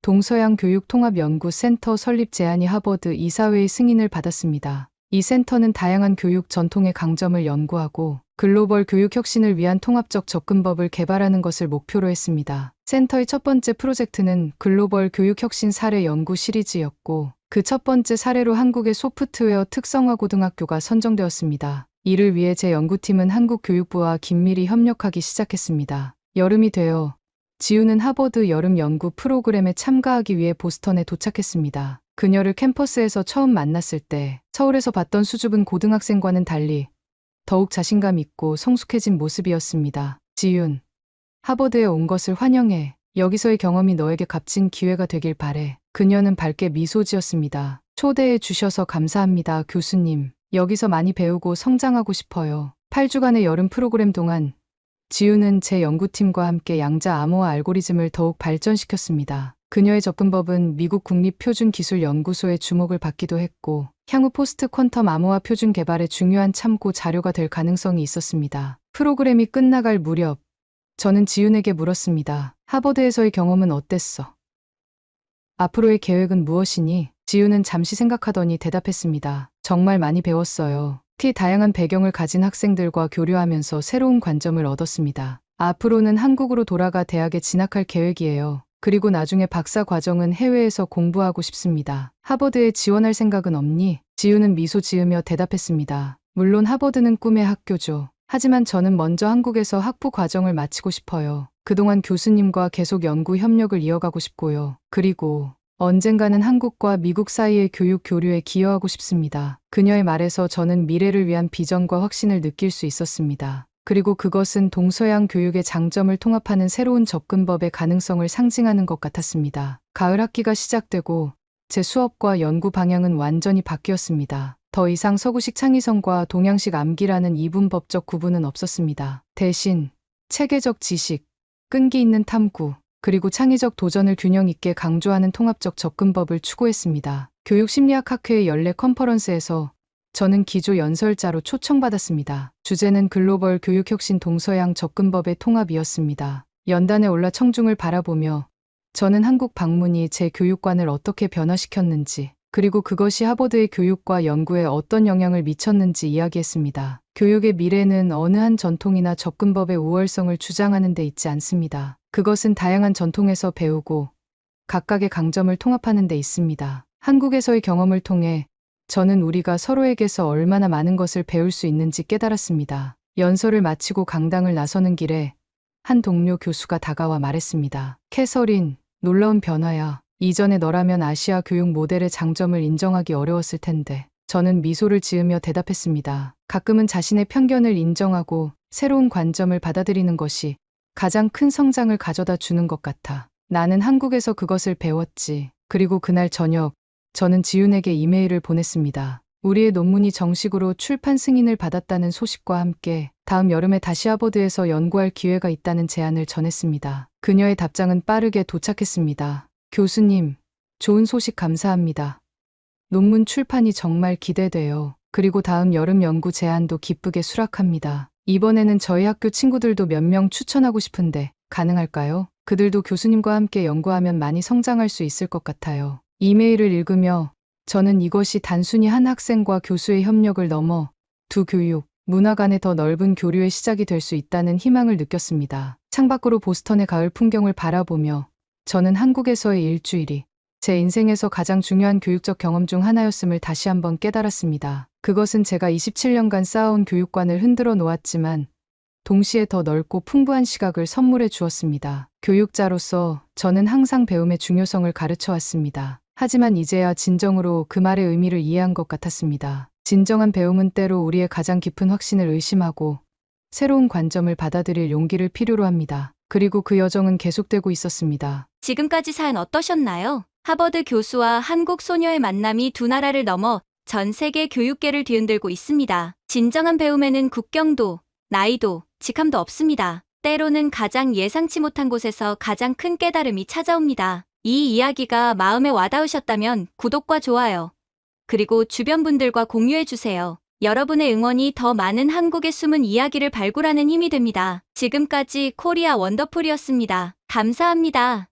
동서양 교육통합연구센터 설립 제안이 하버드 이사회의 승인을 받았습니다. 이 센터는 다양한 교육 전통의 강점을 연구하고 글로벌 교육 혁신을 위한 통합적 접근법을 개발하는 것을 목표로 했습니다. 센터의 첫 번째 프로젝트는 글로벌 교육 혁신 사례 연구 시리즈였고 그 첫 번째 사례로 한국의 소프트웨어 특성화 고등학교가 선정되었습니다. 이를 위해 제 연구팀은 한국교육부와 긴밀히 협력하기 시작했습니다. 여름이 되어 지윤은 하버드 여름 연구 프로그램에 참가하기 위해 보스턴에 도착했습니다. 그녀를 캠퍼스에서 처음 만났을 때 서울에서 봤던 수줍은 고등학생과는 달리 더욱 자신감 있고 성숙해진 모습이었습니다. 지윤, 하버드에 온 것을 환영해. 여기서의 경험이 너에게 값진 기회가 되길 바래. 그녀는 밝게 미소 지었습니다. 초대해 주셔서 감사합니다, 교수님. 여기서 많이 배우고 성장하고 싶어요. 8주간의 여름 프로그램 동안 지윤은 제 연구팀과 함께 양자 암호화 알고리즘을 더욱 발전시켰습니다. 그녀의 접근법은 미국 국립표준기술연구소의 주목을 받기도 했고, 향후 포스트 퀀텀 암호화 표준 개발에 중요한 참고 자료가 될 가능성이 있었습니다. 프로그램이 끝나갈 무렵, 저는 지윤에게 물었습니다. 하버드에서의 경험은 어땠어? 앞으로의 계획은 무엇이니? 지윤은 잠시 생각하더니 대답했습니다. 정말 많이 배웠어요. 특히 다양한 배경을 가진 학생들과 교류하면서 새로운 관점을 얻었습니다. 앞으로는 한국으로 돌아가 대학에 진학할 계획이에요. 그리고 나중에 박사 과정은 해외에서 공부하고 싶습니다. 하버드에 지원할 생각은 없니? 지윤은 미소 지으며 대답했습니다. 물론 하버드는 꿈의 학교죠. 하지만 저는 먼저 한국에서 학부 과정을 마치고 싶어요. 그동안 교수님과 계속 연구 협력을 이어가고 싶고요. 그리고 언젠가는 한국과 미국 사이의 교육 교류에 기여하고 싶습니다. 그녀의 말에서 저는 미래를 위한 비전과 확신을 느낄 수 있었습니다. 그리고 그것은 동서양 교육의 장점을 통합하는 새로운 접근법의 가능성을 상징하는 것 같았습니다. 가을 학기가 시작되고 제 수업과 연구 방향은 완전히 바뀌었습니다. 더 이상 서구식 창의성과 동양식 암기라는 이분법적 구분은 없었습니다. 대신 체계적 지식, 끈기 있는 탐구, 그리고 창의적 도전을 균형 있게 강조하는 통합적 접근법을 추구했습니다. 교육심리학학회의 연례 컨퍼런스에서 저는 기조 연설자로 초청받았습니다. 주제는 글로벌 교육혁신 동서양 접근법의 통합이었습니다. 연단에 올라 청중을 바라보며 저는 한국 방문이 제 교육관을 어떻게 변화시켰는지, 그리고 그것이 하버드의 교육과 연구에 어떤 영향을 미쳤는지 이야기했습니다. 교육의 미래는 어느 한 전통이나 접근법의 우월성을 주장하는 데 있지 않습니다. 그것은 다양한 전통에서 배우고 각각의 강점을 통합하는 데 있습니다. 한국에서의 경험을 통해 저는 우리가 서로에게서 얼마나 많은 것을 배울 수 있는지 깨달았습니다. 연설을 마치고 강당을 나서는 길에 한 동료 교수가 다가와 말했습니다. 캐서린, 놀라운 변화야. 이전에 너라면 아시아 교육 모델의 장점을 인정하기 어려웠을 텐데. 저는 미소를 지으며 대답했습니다. 가끔은 자신의 편견을 인정하고 새로운 관점을 받아들이는 것이 가장 큰 성장을 가져다 주는 것 같아. 나는 한국에서 그것을 배웠지. 그리고 그날 저녁, 저는 지윤에게 이메일을 보냈습니다. 우리의 논문이 정식으로 출판 승인을 받았다는 소식과 함께 다음 여름에 다시 하버드에서 연구할 기회가 있다는 제안을 전했습니다. 그녀의 답장은 빠르게 도착했습니다. 교수님, 좋은 소식 감사합니다. 논문 출판이 정말 기대돼요. 그리고 다음 여름 연구 제안도 기쁘게 수락합니다. 이번에는 저희 학교 친구들도 몇 명 추천하고 싶은데 가능할까요? 그들도 교수님과 함께 연구하면 많이 성장할 수 있을 것 같아요. 이메일을 읽으며 저는 이것이 단순히 한 학생과 교수의 협력을 넘어 두 교육, 문화 간의 더 넓은 교류의 시작이 될 수 있다는 희망을 느꼈습니다. 창밖으로 보스턴의 가을 풍경을 바라보며 저는 한국에서의 일주일이 제 인생에서 가장 중요한 교육적 경험 중 하나였음을 다시 한번 깨달았습니다. 그것은 제가 27년간 쌓아온 교육관을 흔들어 놓았지만 동시에 더 넓고 풍부한 시각을 선물해 주었습니다. 교육자로서 저는 항상 배움의 중요성을 가르쳐 왔습니다. 하지만 이제야 진정으로 그 말의 의미를 이해한 것 같았습니다. 진정한 배움은 때로 우리의 가장 깊은 확신을 의심하고 새로운 관점을 받아들일 용기를 필요로 합니다. 그리고 그 여정은 계속되고 있었습니다. 지금까지 사연 어떠셨나요? 하버드 교수와 한국 소녀의 만남이 두 나라를 넘어 전 세계 교육계를 뒤흔들고 있습니다. 진정한 배움에는 국경도, 나이도, 직함도 없습니다. 때로는 가장 예상치 못한 곳에서 가장 큰 깨달음이 찾아옵니다. 이 이야기가 마음에 와닿으셨다면 구독과 좋아요, 그리고 주변 분들과 공유해주세요. 여러분의 응원이 더 많은 한국의 숨은 이야기를 발굴하는 힘이 됩니다. 지금까지 코리아 원더풀이었습니다. 감사합니다.